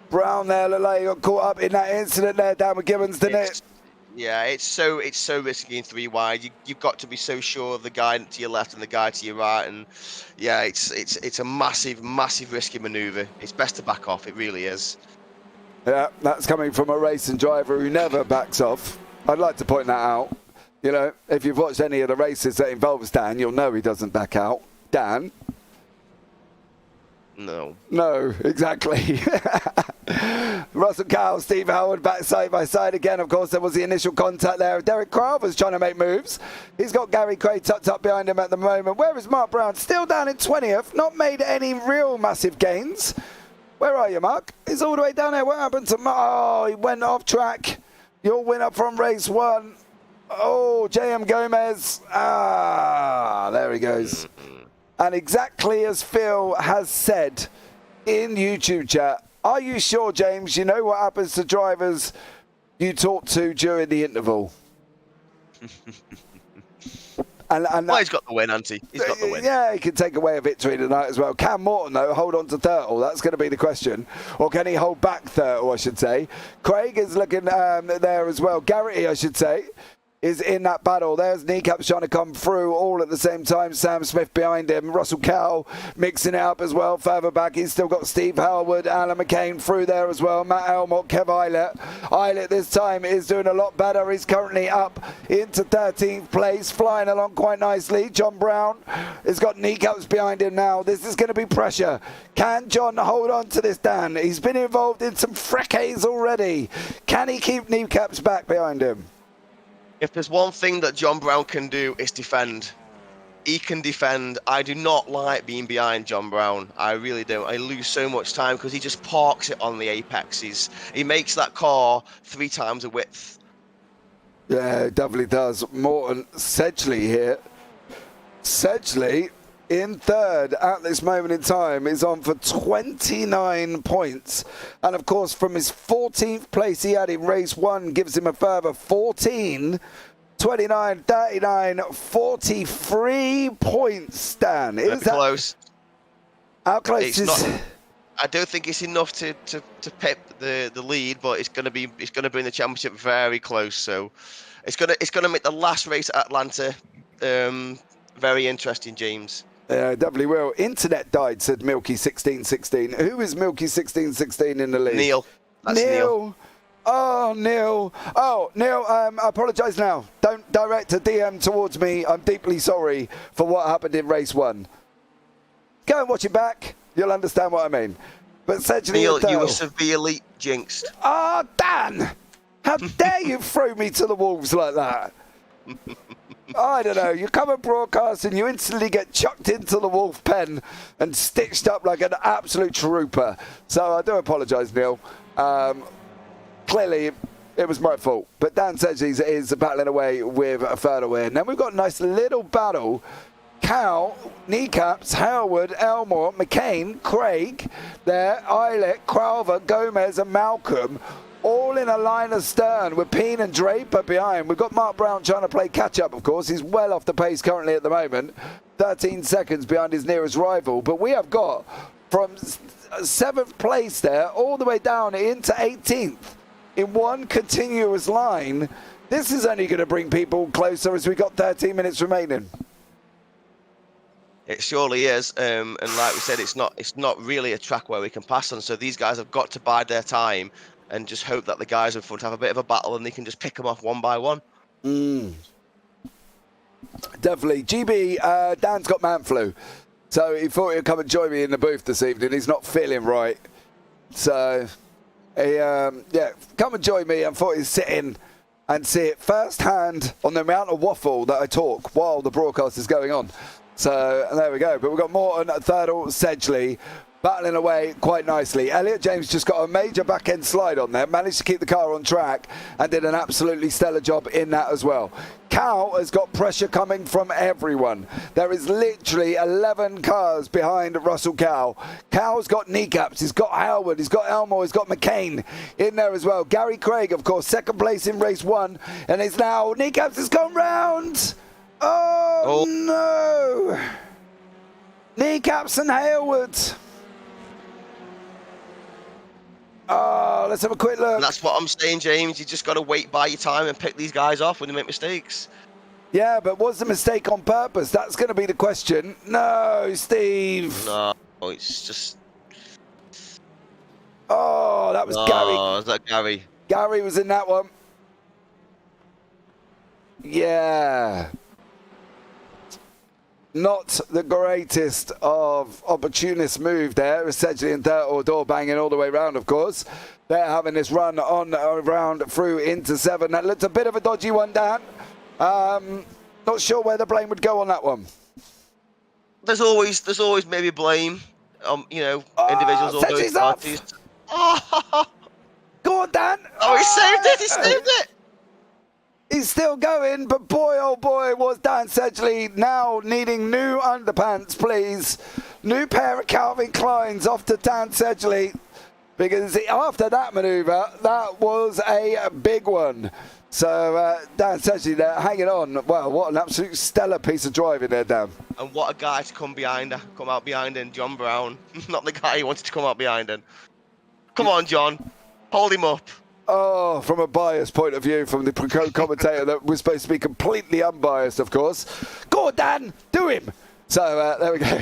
Brown there looked like he got caught up in that incident there down with Gibbons, didn't it? Yeah, it's so risky in 3 wide. You've got to be so sure of the guy to your left and the guy to your right, and yeah, it's a massive risky manoeuvre. It's best to back off. It really is. Yeah, that's coming from a racing driver who never backs off. I'd like to point that out. If you've watched any of the races that involves Dan, you'll know he doesn't back out. Dan? No. No, exactly. Russell Cowell, Steve Howard back side by side again. Of course, there was the initial contact there. Derek Carver's trying to make moves. He's got Gary Craig tucked up behind him at the moment. Where is Mark Brown? Still down in 20th. Not made any real massive gains. Where are you, Mark? He's all the way down there. What happened to Mark? Oh, he went off track. Your winner from race 1. Oh, J.M. Gomez. There he goes. And exactly as Phil has said in YouTube chat, are you sure, James, you know what happens to drivers you talked to during the interval? And well, he's got the win, hasn't he? He's got the win. Yeah, he can take away a victory tonight as well. Can Morton, though, hold on to Thurtle? That's going to be the question. Or can he hold back Thurtle, I should say? Craig is looking there as well. Garrity, I should say, is in that battle. There's Kneecaps trying to come through all at the same time. Sam Smith behind him. Russell Cowell mixing it up as well. Further back, he's still got Steve Howard, Alan McCain through there as well. Matt Elmore, Kev Eilert. Eilert this time is doing a lot better. He's currently up into 13th place, flying along quite nicely. John Brown has got Kneecaps behind him now. This is going to be pressure. Can John hold on to this, Dan? He's been involved in some fracas already. Can he keep Kneecaps back behind him? If there's one thing that John Brown can do, it's defend. He can defend. I do not like being behind John Brown. I really don't. I lose so much time because he just parks it on the apex. He makes that car 3 times the width. Yeah, it definitely does. Morton Sedgley here. Sedgley in third at this moment in time is on for 29 points. And of course, from his 14th place he had in race 1 gives him a further 14, 29, 39, 43 points, Dan. Is that close? How close it's is not, I don't think it's enough to pip the lead, but it's gonna bring the championship very close. So it's gonna make the last race at Atlanta very interesting, James. Yeah, definitely will. Internet died, said Milky1616. Who is Milky1616 in the league? Neil. That's Neil. Oh, Neil. Oh, Neil, I apologise now. Don't direct a DM towards me. I'm deeply sorry for what happened in race 1. Go and watch it back. You'll understand what I mean. But essentially, Neil, you were severely jinxed. Oh, Dan! How dare you throw me to the wolves like that? I don't know. You come and broadcast and you instantly get chucked into the wolf pen and stitched up like an absolute trooper. So I do apologise, Neil. Clearly, it was my fault. But Dan Sedgley is battling away with a third win. Then we've got a nice little battle. Cal, Kneecaps, Howard, Elmore, McCain, Craig, there, Eilert, Crowther, Gomez and Malcolm. All in a line astern with Peen and Draper behind. We've got Mark Brown trying to play catch-up, of course. He's well off the pace currently at the moment. 13 seconds behind his nearest rival. But we have got from 7th place there all the way down into 18th in one continuous line. This is only going to bring people closer as we got 13 minutes remaining. It surely is. And like we said, it's not really a track where we can pass on. So these guys have got to bide their time and just hope that the guys in front have a bit of a battle and they can just pick them off one by one. Definitely. GB, Dan's got man flu. So he thought he'd come and join me in the booth this evening. He's not feeling right. So, he, come and join me. I thought he'd sit in and see it firsthand on the amount of waffle that I talk while the broadcast is going on. So, there we go. But we've got Morton, Thurtle, Sedgley battling away quite nicely. Elliot James just got a major back-end slide on there, managed to keep the car on track and did an absolutely stellar job in that as well. Cal has got pressure coming from everyone. There is literally 11 cars behind Russell Cowell. Cowell's got Kneecaps, he's got Howard, he's got Elmore, he's got McCain in there as well. Gary Craig, of course, 2nd place in race 1, and it's now Kneecaps has gone round. Oh. No! Kneecaps and Howard. Oh, let's have a quick look. And that's what I'm saying, James. You just got to wait by your time and pick these guys off when they make mistakes. Yeah, but was the mistake on purpose? That's going to be the question. No, Steve. No, it's just... Oh, that was Gary. Oh, is that Gary? Gary was in that one. Yeah. Not the greatest of opportunist move there. Essentially in Thurtle, door banging all the way round, of course. They're having this run on around through into 7. That looked a bit of a dodgy one, Dan. Not sure where the blame would go on that one. There's always maybe blame. Individuals or those parties. Oh. Go on, Dan. Oh, he saved it. He saved it. He's still going, but boy, oh boy, was Dan Sedgley now needing new underpants, please. New pair of Calvin Kleins off to Dan Sedgley. because after that manoeuvre, that was a big one. So Dan's actually there hanging on. Well, what an absolute stellar piece of driving there, Dan. And what a guy to come out behind him, John Brown. Not the guy he wanted to come out behind him. Come on, John. Hold him up. Oh, from a biased point of view, from the commentator that was supposed to be completely unbiased, of course. Go on, Dan, do him. So there we go.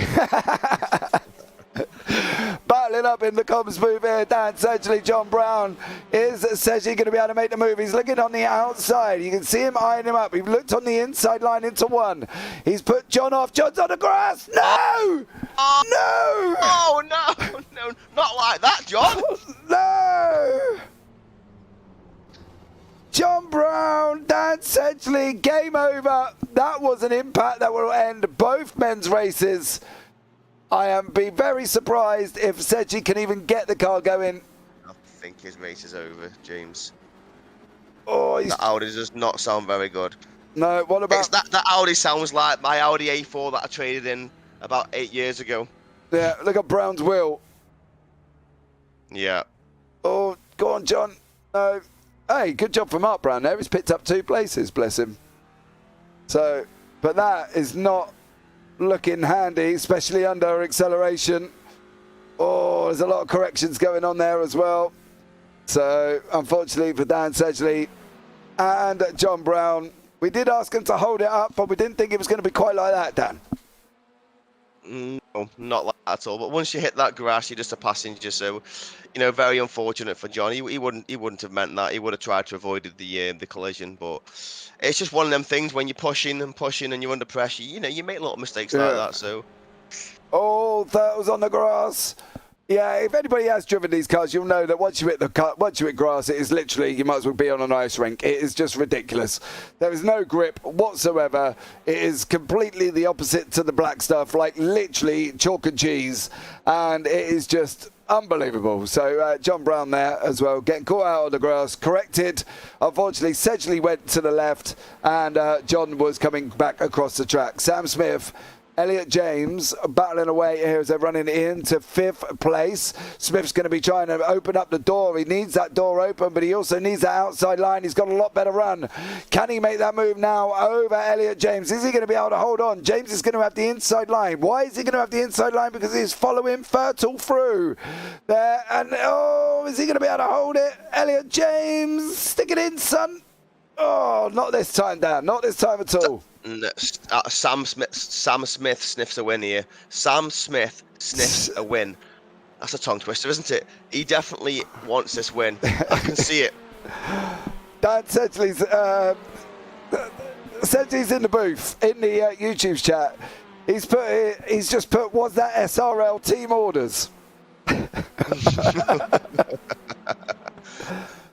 Battling up in the comms booth here, Dan Sedgley, John Brown. Is Sedgley going to be able to make the move? He's looking on the outside. You can see him eyeing him up. He's looked on the inside line into one. He's put John off. John's on the grass. No! Oh, No! Oh, no, no, not like that, John. No! John Brown, Dan Sedgley, game over. That was an impact that will end both men's races. I am be very surprised if Sedgley can even get the car going. I think his race is over, James. Oh, That Audi does not sound very good. No, what about... That Audi sounds like my Audi A4 that I traded in about 8 years ago. Yeah, look at Brown's wheel. Yeah. Oh, go on, John. No. Hey, good job from Mark Brown there. He's picked up 2 places, bless him. So, but that is not looking handy, especially under acceleration. Oh, there's a lot of corrections going on there as well. So, unfortunately for Dan Sedgley and John Brown, we did ask him to hold it up, but we didn't think it was going to be quite like that, Dan. No, not like that at all. But once you hit that grass, you're just a passenger. So, you know, very unfortunate for John. He wouldn't have meant that. He would have tried to avoid the collision. But it's just one of them things when you're pushing and you're under pressure. You know, you make little mistakes like that. So. Oh, that was on the grass. Yeah, if anybody has driven these cars, you'll know that once you hit grass, it is literally, you might as well be on an ice rink. It is just ridiculous. There is no grip whatsoever. It is completely the opposite to the black stuff, like literally chalk and cheese. And it is just unbelievable. So John Brown there as well, getting caught out on the grass, corrected. Unfortunately, Sedgley went to the left and John was coming back across the track. Sam Smith, Elliot James battling away here as they're running into 5th place. Smith's going to be trying to open up the door. He needs that door open, but he also needs that outside line. He's got a lot better run. Can he make that move now over Elliot James? Is he going to be able to hold on? James is going to have the inside line. Why is he going to have the inside line? Because he's following Fertel through there. And, oh, is he going to be able to hold it? Elliot James, stick it in, son. Oh, not this time, Dan. Not this time at all. Sam Smith sniffs a win here. Sam Smith sniffs a win. That's a tongue twister, isn't it? He definitely wants this win. I can see it. Dan Sedgley's in the booth in the YouTube chat. He's just put, was that SRL team orders?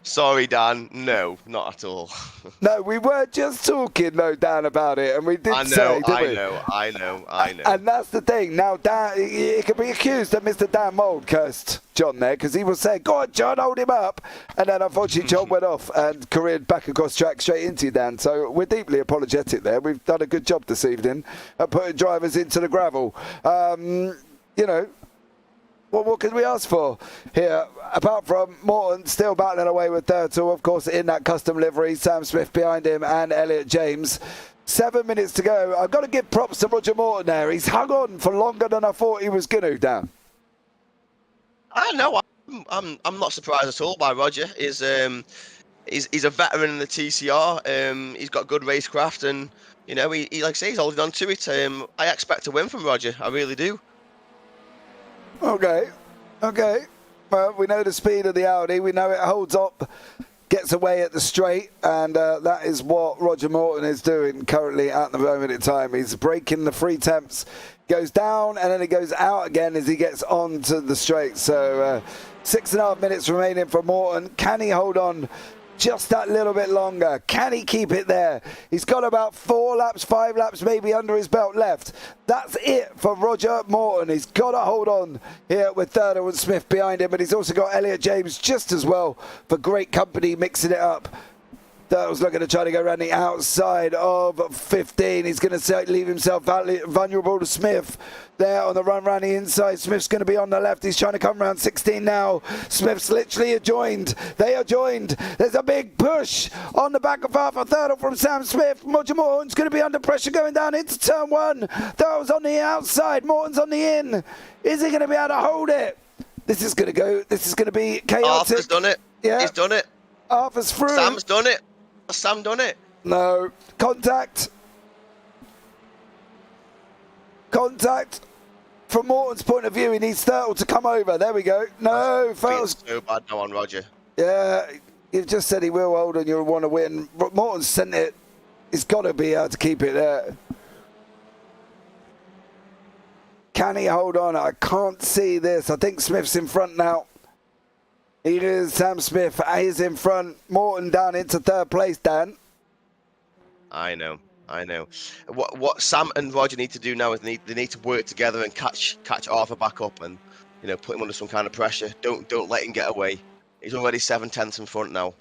Sorry, Dan. No, not at all. No, we were just talking, though, Dan, about it, and we did say, didn't we? I know. And that's the thing. Now, Dan, he could be accused that Mr. Dan Mould cursed John there, because he was saying, go on, John, hold him up. And then, unfortunately, John went off and careered back across track straight into you, Dan. So we're deeply apologetic there. We've done a good job this evening at putting drivers into the gravel. You know, what can we ask for here? Apart from Morton still battling away with Fertel, of course, in that custom livery. Sam Smith behind him and Elliot James. 7 minutes to go. I've got to give props to Roger Morton there. He's hung on for longer than I thought he was going to, Dan. I know. I'm not surprised at all by Roger. He's a veteran in the TCR. He's got good racecraft, and you know, he like I say, he's holding on to it. I expect a win from Roger. I really do. Okay. Well, we know the speed of the Audi. We know it holds up, gets away at the straight, and that is what Roger Morton is doing currently at the moment in time. He's breaking the free temps, goes down, and then he goes out again as he gets onto the straight. So 6.5 minutes remaining for Morton. Can he hold on just that little bit longer? Can he keep it there? He's got about 4 laps, 5 laps maybe under his belt left. That's it for Roger Morton. He's got to hold on here with Fertel and Smith behind him, but he's also got Elliot James just as well for great company mixing it up. Thurtle's looking to try to go around the outside of 15. He's going to leave himself vulnerable to Smith. There on the run around the inside. Smith's going to be on the left. He's trying to come around 16 now. Smith's literally adjoined. They are joined. There's a big push on the back of Arthur Thurtle from Sam Smith. Roger Morton's going to be under pressure going down into turn 1. Thurtle's on the outside. Morton's on the in. Is he going to be able to hold it? This is going to be chaotic. Arthur's done it. Yeah. He's done it. Arthur's through. Sam's done it. Sam done it. No. Contact. From Morton's point of view, he needs Thurtle to come over. There we go. No, Thurtle's so bad now on Roger. Yeah, you've just said he will hold and you'll want to win. Morton's sent it. He's got to be able to keep it there. Can he hold on? I can't see this. I think Smith's in front now. He is. Sam Smith is in front. Morton down into 3rd place, Dan. I know. What Sam and Roger need to do now is they need to work together and catch Arthur back up and put him under some kind of pressure. Don't let him get away. He's already 7/10 in front now.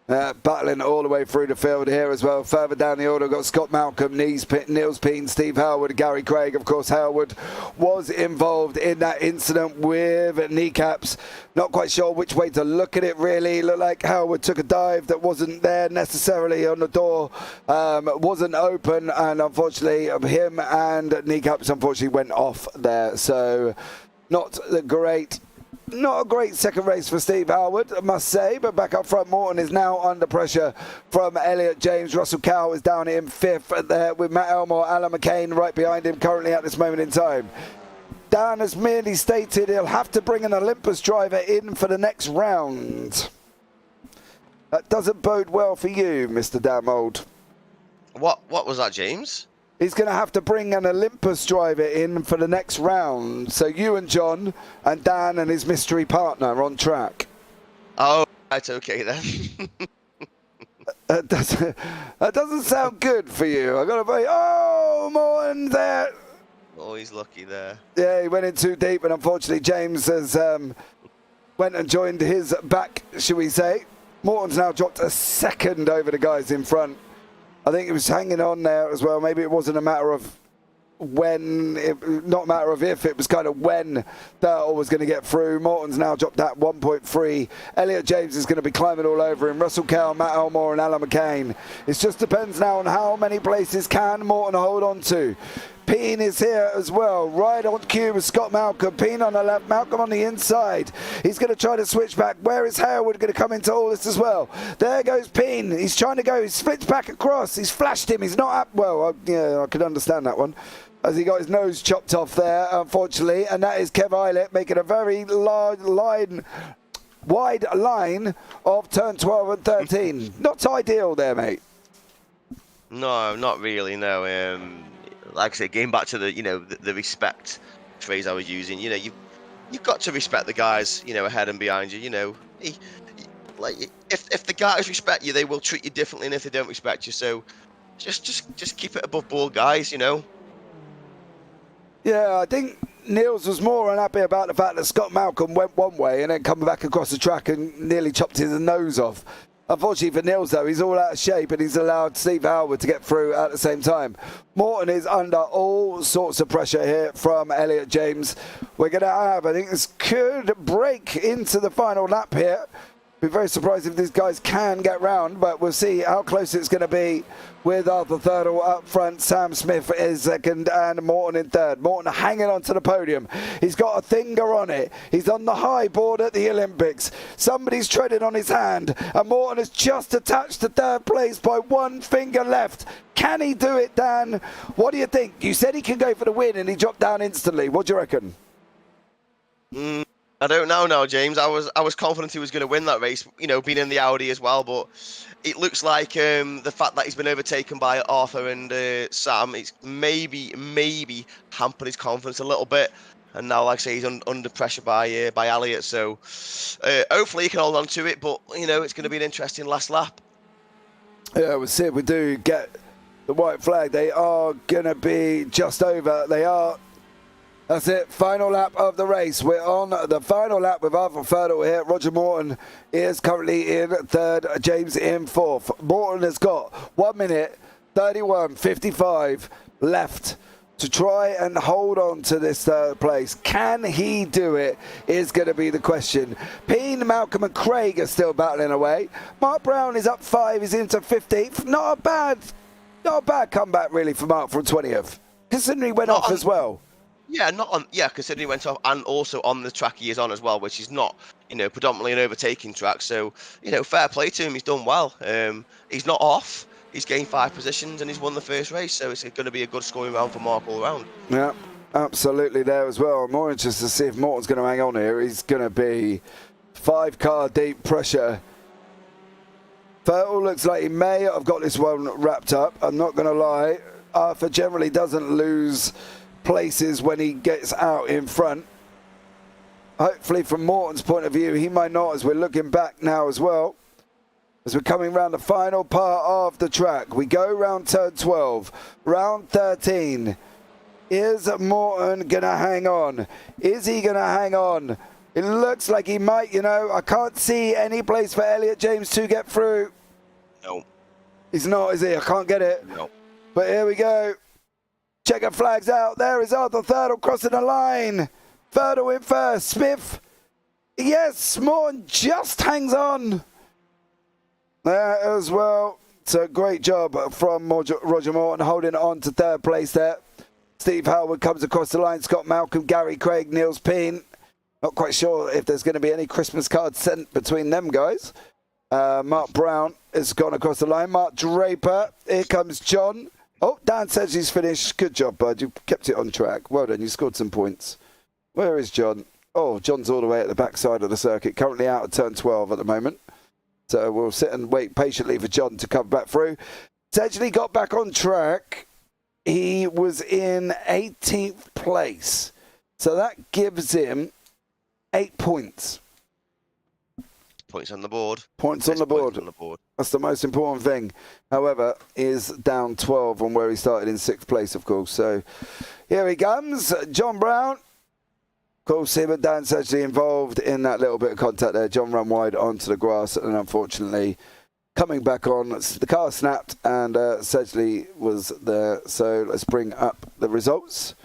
Battling all the way through the field here as well. Further down the order, we've got Scott Malcolm, Niels Peen, Steve Howard, Gary Craig. Of course, Howard was involved in that incident with kneecaps. Not quite sure which way to look at it, really. Looked like Howard took a dive that wasn't there necessarily on the door. Wasn't open, and unfortunately, him and kneecaps unfortunately went off there. So, not a great second race for Steve Howard, I must say, but back up front, Morton is now under pressure from Elliot James. Russell Cowell is down in 5th there with Matt Elmore, Alan McCain right behind him currently at this moment in time. Dan has merely stated he'll have to bring an Olympus driver in for the next round. That doesn't bode well for you, Mr. Dan Mould. What was that, James? He's going to have to bring an Olympus driver in for the next round. So you and John and Dan and his mystery partner are on track. Oh, that's okay then. That doesn't sound good for you. I got to be. Oh, Morton there. Oh, he's lucky there. Yeah, he went in too deep, and unfortunately James has went and joined his back, shall we say. Morton's now dropped a second over the guys in front. I think he was hanging on there as well. Maybe it wasn't a matter of when, not a matter of if, it was kind of when Thurtle was going to get through. Morton's now dropped that 1.3. Elliot James is going to be climbing all over him. Russell Cowell, Matt Elmore and Alan McCain. It just depends now on how many places can Morton hold on to. Peen is here as well, right on cue with Scott Malcolm. Peen on the left, Malcolm on the inside. He's going to try to switch back. Where is Harewood going to come into all this as well? There goes Peen. He's trying to go. He splits back across. He's flashed him. He's not up. Well, yeah, I could understand that one. As he got his nose chopped off there, unfortunately. And that is Kev Eilert making a very large wide line of turn 12 and 13. Not ideal there, mate. No, not really, no. Like I said, getting back to the respect phrase I was using, you've got to respect the guys, ahead and behind you, if the guys respect you, they will treat you differently, and if they don't respect you, so just keep it above board, guys, Yeah, I think Niels was more unhappy about the fact that Scott Malcolm went one way and then come back across the track and nearly chopped his nose off. Unfortunately for Niels, though, he's all out of shape and he's allowed Steve Howard to get through at the same time. Morton is under all sorts of pressure here from Elliot James. We're going to have, I think this could break into the final lap here. Be very surprised if these guys can get round, but we'll see how close it's going to be with Arthur Thurtle up front. Sam Smith is second and Morton in third. Morton hanging on to the podium. He's got a finger on it. He's on the high board at the Olympics. Somebody's treading on his hand, and Morton is just attached to third place by one finger left. Can he do it, Dan? What do you think? You said he can go for the win, and he dropped down instantly. What do you reckon? I don't know now, James. I was confident he was going to win that race, being in the Audi as well. But it looks like the fact that he's been overtaken by Arthur and Sam, it's maybe hampered his confidence a little bit. And now, like I say, he's under pressure by Elliot. So hopefully he can hold on to it. But it's going to be an interesting last lap. Yeah, we'll see if we do get the white flag. They are going to be just over. They are That's it. Final lap of the race. We're on the final lap with Arthur Ferdle here. Roger Morton is currently in third. James in fourth. Morton has got 1 minute 31.55 left to try and hold on to this third place. Can he do it is going to be the question. Peen, Malcolm and Craig are still battling away. Mark Brown is up 5. He's into 15th. Not a bad comeback really for Mark from 20th. Considering he went off as well. Yeah, considering he went off, and also on the track he is on as well, which is not, predominantly an overtaking track. So, fair play to him. He's done well. He's not off. He's gained 5 positions and he's won the first race. So it's going to be a good scoring round for Mark all round. Yeah, absolutely there as well. I'm more interested to see if Morton's going to hang on here. He's going to be 5-car deep pressure. Fertile looks like he may have got this one wrapped up. I'm not going to lie. Arthur generally doesn't lose places when he gets out in front. Hopefully from Morton's point of view he might not, as we're looking back now as well, as we're coming around the final part of the track. We go round turn 12, round 13. Is Morton gonna hang on? Is he gonna hang on? It looks like he might. I can't see any place for Elliot James to get through. No, he's not, is he? I can't get it. No. But here we go. Checker flags out. There is Arthur Ferdle crossing the line. Ferdle in first. Smith. Yes, Morton just hangs on there as well. So great job from Roger Morton holding on to third place there. Steve Howard comes across the line. Scott Malcolm, Gary Craig, Niels Peen. Not quite sure if there's going to be any Christmas cards sent between them guys. Mark Brown has gone across the line. Mark Draper. Here comes John. Oh, Dan says he's finished. Good job, bud. You kept it on track. Well done. You scored some points. Where is John? Oh, John's all the way at the back side of the circuit. Currently out of turn 12 at the moment. So we'll sit and wait patiently for John to come back through. Sedgley got back on track. He was in 18th place. So that gives him 8 points. Points on the board. Points on the board. That's the most important thing. However, is down 12 on where he started in 6th place, of course. So here he comes, John Brown. Of course, him and Dan Sedgley involved in that little bit of contact there. John ran wide onto the grass and unfortunately coming back on, the car snapped and Sedgley was there. So let's bring up the results.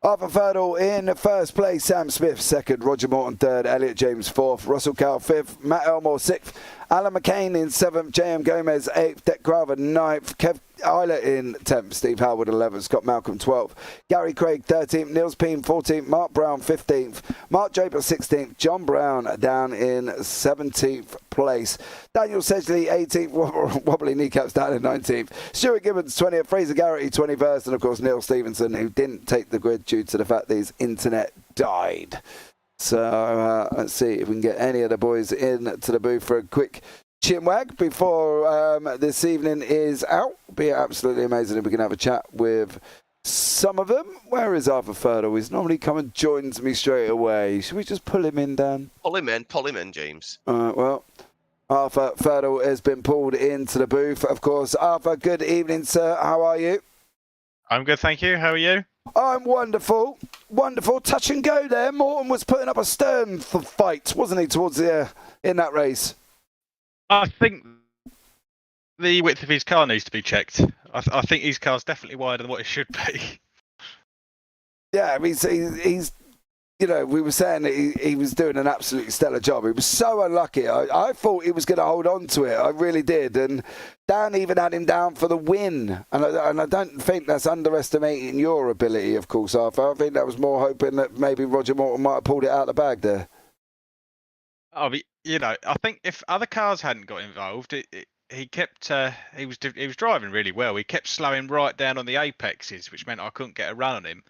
Arthur Ferdle in first place, Sam Smith second, Roger Morton third, Elliot James fourth, Russell Cowell fifth, Matt Elmore sixth, Alan McCain in seventh, J.M. Gomez eighth, Dick Graver ninth, Kev Eiler in 10th, Steve Howard 11th, Scott Malcolm 12th, Gary Craig 13th, Niels Peen 14th, Mark Brown 15th, Mark Draper 16th, John Brown down in 17th place, Daniel Sedgley 18th, wobbly kneecaps down in 19th, Stuart Gibbons 20th, Fraser Garrity 21st, and of course Neil Stevenson, who didn't take the grid due to the fact that his internet died. So let's see if we can get any of the boys in to the booth for a quick chinwag before this evening is out. Be absolutely amazing if we can have a chat with some of them. Where is Arthur Ferdle? He's normally come and joins me straight away. Should we just pull him in, Dan? Pull him in, James. Well, Arthur Ferdle has been pulled into the booth. Of course, Arthur, good evening, sir. How are you? I'm good, thank you. How are you? I'm wonderful. Wonderful. Touch and go there. Morton was putting up a stern fight, wasn't he, towards the in that race? I think the width of his car needs to be checked. I think his car's definitely wider than what it should be. Yeah, I mean, he's we were saying that he was doing an absolutely stellar job. He was so unlucky. I thought he was going to hold on to it. I really did. And Dan even had him down for the win. And I don't think that's underestimating your ability, of course, Arthur. I think that was more hoping that maybe Roger Morton might have pulled it out of the bag there. I think if other cars hadn't got involved, he kept he was driving really well. He kept slowing right down on the apexes, which meant I couldn't get a run on him.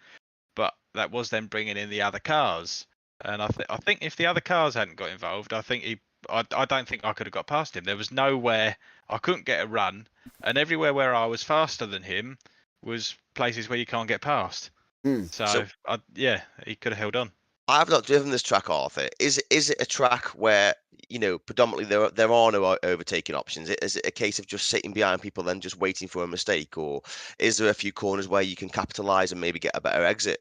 But that was then bringing in the other cars, and I think if the other cars hadn't got involved, I don't think I could have got past him. There was nowhere I couldn't get a run, and everywhere where I was faster than him was places where you can't get past. So he could have held on. I've not driven this track, Arthur. Is it a track where predominantly there are no overtaking options? Is it a case of just sitting behind people then just waiting for a mistake, or is there a few corners where you can capitalise and maybe get a better exit?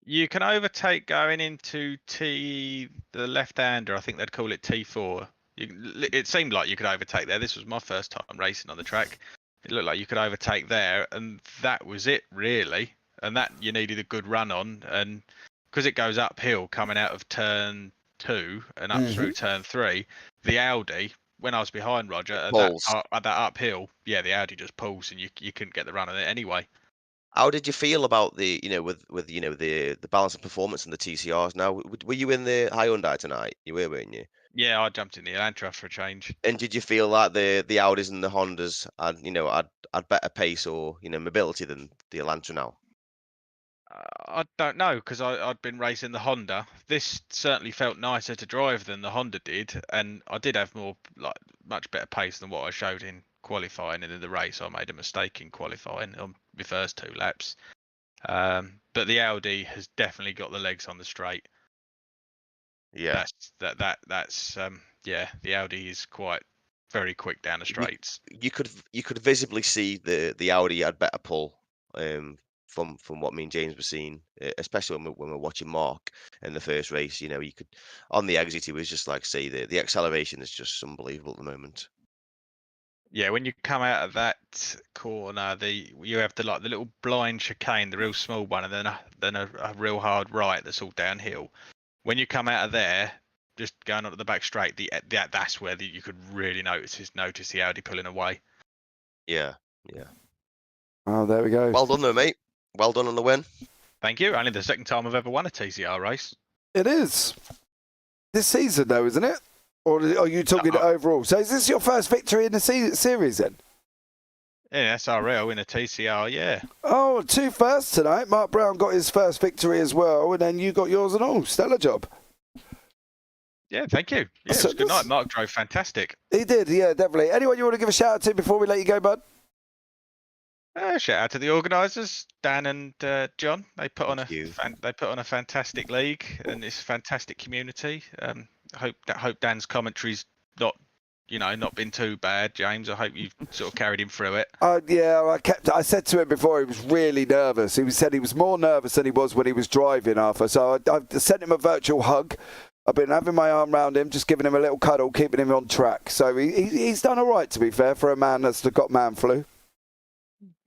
You can overtake going into the left-hander. I think they'd call it T4. It seemed like you could overtake there. This was my first time racing on the track. It looked like you could overtake there, and that was it really. And that you needed a good run on, and because it goes uphill coming out of turn 2 and up through turn 3, the Audi, when I was behind Roger at that uphill, yeah, the Audi just pulls, and you couldn't get the run on it anyway. How did you feel about the, with the balance of performance in the TCRs? Now, were you in the Hyundai tonight? You were, weren't you? Yeah, I jumped in the Elantra for a change. And did you feel like the Audis and the Hondas had better pace or mobility than the Elantra now? I don't know, because I'd been racing the Honda. This certainly felt nicer to drive than the Honda did, and I did have much better pace than what I showed in qualifying, and in the race I made a mistake in qualifying on my first 2 laps. But the Audi has definitely got the legs on the straight. Yeah. That's the Audi is quite very quick down the straights. You could visibly see the Audi had better pull from what me and James were seeing, especially when we're watching Mark in the first race. You could, on the exit, he was just like, say, the acceleration is just unbelievable at the moment. Yeah, when you come out of that corner, you have the little blind chicane, the real small one, and then a real hard right that's all downhill. When you come out of there, just going onto the back straight, that's where you could really notice the Audi pulling away. Yeah. Oh, there we go. Well done, though, mate. Well done on the win. Thank you. Only the second time I've ever won a TCR race. It is. This season, though, isn't it? Or are you talking overall? So is this your first victory in the series then? Yeah, SRL in a TCR, yeah. Oh, 2 firsts tonight. Mark Brown got his first victory as well, and then you got yours and all. Stellar job. Yeah, thank you. Yeah, it was a good night. Mark drove fantastic. He did, yeah, definitely. Anyone you want to give a shout out to before we let you go, bud? Shout out to the organisers, Dan and John. They put on a fantastic league, and it's a fantastic community. Hope Dan's commentary's not been too bad, James. I hope you've sort of carried him through it. Yeah, I said to him before he was really nervous. He said he was more nervous than he was when he was driving, Arthur. So I sent him a virtual hug. I've been having my arm around him, just giving him a little cuddle, keeping him on track. So he's done all right, to be fair, for a man that's got man flu.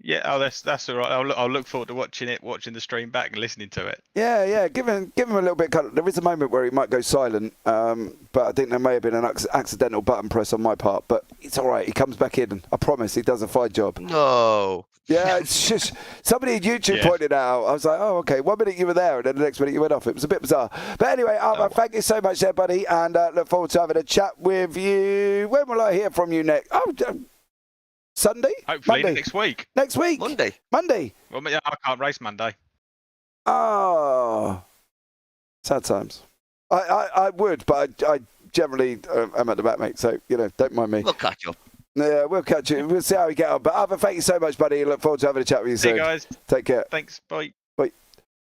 Yeah, that's all right. I'll look forward to watching the stream back and listening to it. Yeah. Give him a little bit of cuddle. There is a moment where he might go silent, but I think there may have been an accidental button press on my part. But it's all right. He comes back in. I promise he does a fine job. No. Yeah, it's just somebody at YouTube pointed out. I was like, oh, okay. 1 minute you were there, and then the next minute you went off. It was a bit bizarre. But anyway, thank you so much there, buddy, and look forward to having a chat with you. When will I hear from you next? Oh, Sunday? Hopefully Monday. next week. Next week? Monday. Well, yeah, I can't race Monday. Oh, sad times. I would, but I generally am at the back, mate. So, don't mind me. We'll catch up. Yeah, we'll catch you. We'll see how we get on. But Arthur, thank you so much, buddy. Look forward to having a chat with you soon. Hey, guys. Take care. Thanks. Bye.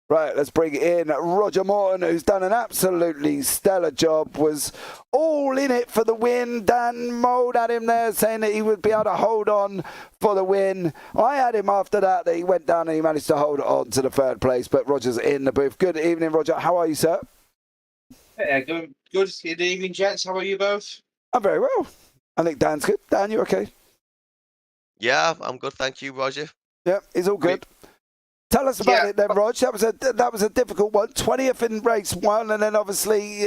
Right, let's bring in Roger Morton, who's done an absolutely stellar job, was all in it for the win. Dan mowed at him there, saying that he would be able to hold on for the win. I had him after that he went down and he managed to hold on to the 3rd place, but Roger's in the booth. Good evening, Roger. How are you, sir? Yeah, good. Good evening, gents. How are you both? I'm very well. I think Dan's good. Dan, you okay? Yeah, I'm good. Thank you, Roger. Yeah, he's all good. Tell us about it then, Rog. That was a difficult one. 20th in race 1, and then obviously,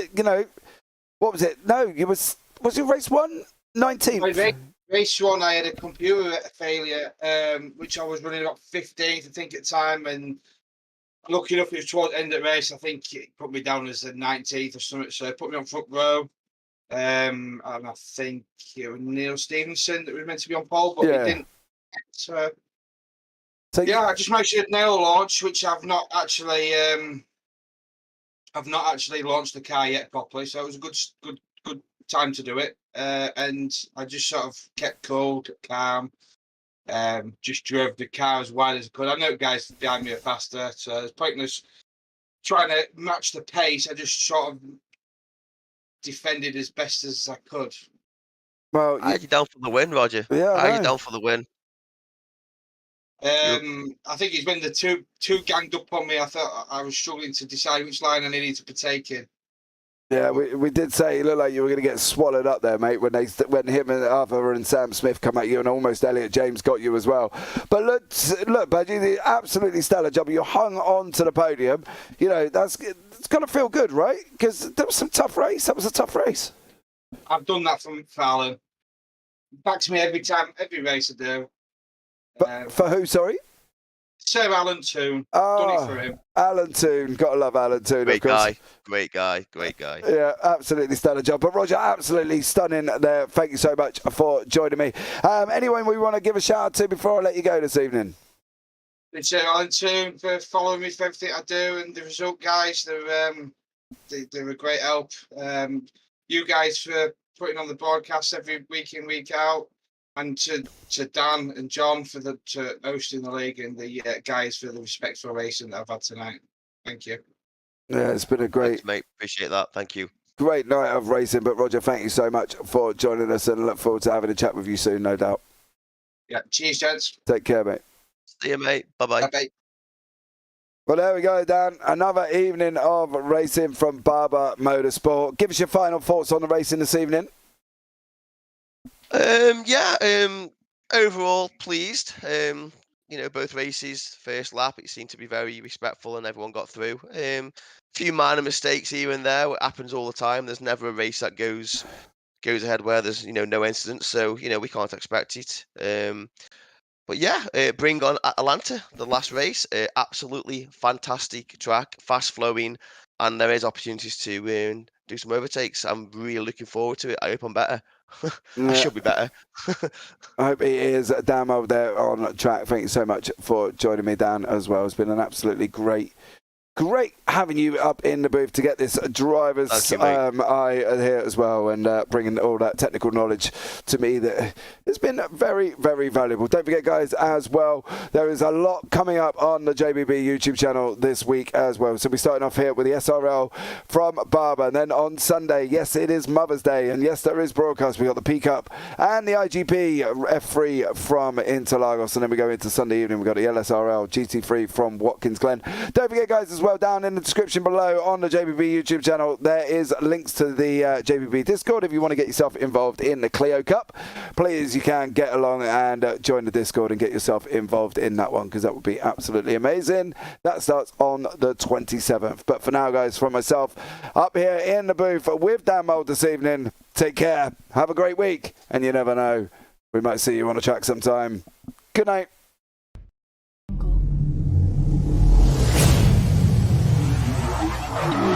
what was it? No, was it race 1? 19th. Race 1, I had a computer failure, which I was running about 15th, I think, at the time, and lucky enough, it was towards the end of the race. I think it put me down as a 19th or something, so it put me on front row. And I think it was Neil Stevenson that was meant to be on pole, but he didn't. So I just managed to nail launch, which I've not actually launched the car yet properly. So it was a good time to do it, and I just sort of kept cool, calm, just drove the car as wide as I could. I know guys behind me are faster, so it's pointless trying to match the pace. I just sort of defended as best as I could. Well, I had you down for the win, Roger. Yeah, I had you down for the win. I think it's when the two ganged up on me. I thought I was struggling to decide which line I needed to partake in. Yeah, we did say it looked like you were going to get swallowed up there, mate, when him and Arthur and Sam Smith come at you, and almost Elliot James got you as well. But look, Budgie, the absolutely stellar job. You hung on to the podium. You know, it's got to feel good, right? Because that was some tough race. That was a tough race. I've done that from Fallon. Backs me every time, every race I do. But for who, sorry? Sir Alan Toon. Done it for him. Alan Toon. Got to love Alan Toon, Great of course. guy. Great guy. Great guy. Yeah, absolutely stellar job. But Roger, absolutely stunning there. Thank you so much for joining me. Anyone we want to give a shout out to before I let you go this evening? It's Alan Toon for following me for everything I do, and the result guys, they're a great help. You guys for putting on the broadcast every week in, week out, and to Dan and John for hosting the league, and the guys for the respectful racing that I've had tonight. Thank you. Yeah, it's been a great, Thanks, mate. Appreciate that. Thank you. great night of racing. But Roger, thank you so much for joining us, and I look forward to having a chat with you soon, no doubt. Yeah, cheers, gents. Take care, mate. See you, mate. Bye-bye. Bye. Well, there we go, Dan. Another evening of racing from Barber Motorsport. Give us your final thoughts on the racing this evening. Overall pleased. Both races, first lap, it seemed to be very respectful and everyone got through. Few minor mistakes here and there. It happens all the time. There's never a race that goes ahead where there's no incidents. So we can't expect it. Bring on Atlanta, the last race. Absolutely fantastic track, fast flowing, and there is opportunities to do some overtakes. I'm really looking forward to it. I hope I'm better. I should be better. I hope he is. Dan over there on track. Thank you so much for joining me, Dan, as well. It's been an absolutely great having you up in the booth to get this driver's eye here as well, and bringing all that technical knowledge to me that has been very, very valuable. Don't forget, guys, as well, there is a lot coming up on the JBB YouTube channel this week as well. So we're starting off here with the SRL from Barber, and then on Sunday, yes, it is Mother's Day, and yes, there is broadcast. We got the P Cup and the IGP F3 from Interlagos, and then we go into Sunday evening. We got the LSRL GT3 from Watkins Glen. Don't forget, guys, as well, down in the description below on the JPB YouTube channel, there is links to the JPB Discord. If you want to get yourself involved in the Clio Cup, please, you can get along and join the Discord and get yourself involved in that one, because that would be absolutely amazing. That starts on the 27th. But for now, guys, from myself up here in the booth with Dan Mould this evening, take care, have a great week, and you never know, we might see you on the track sometime. Good night. Thank you.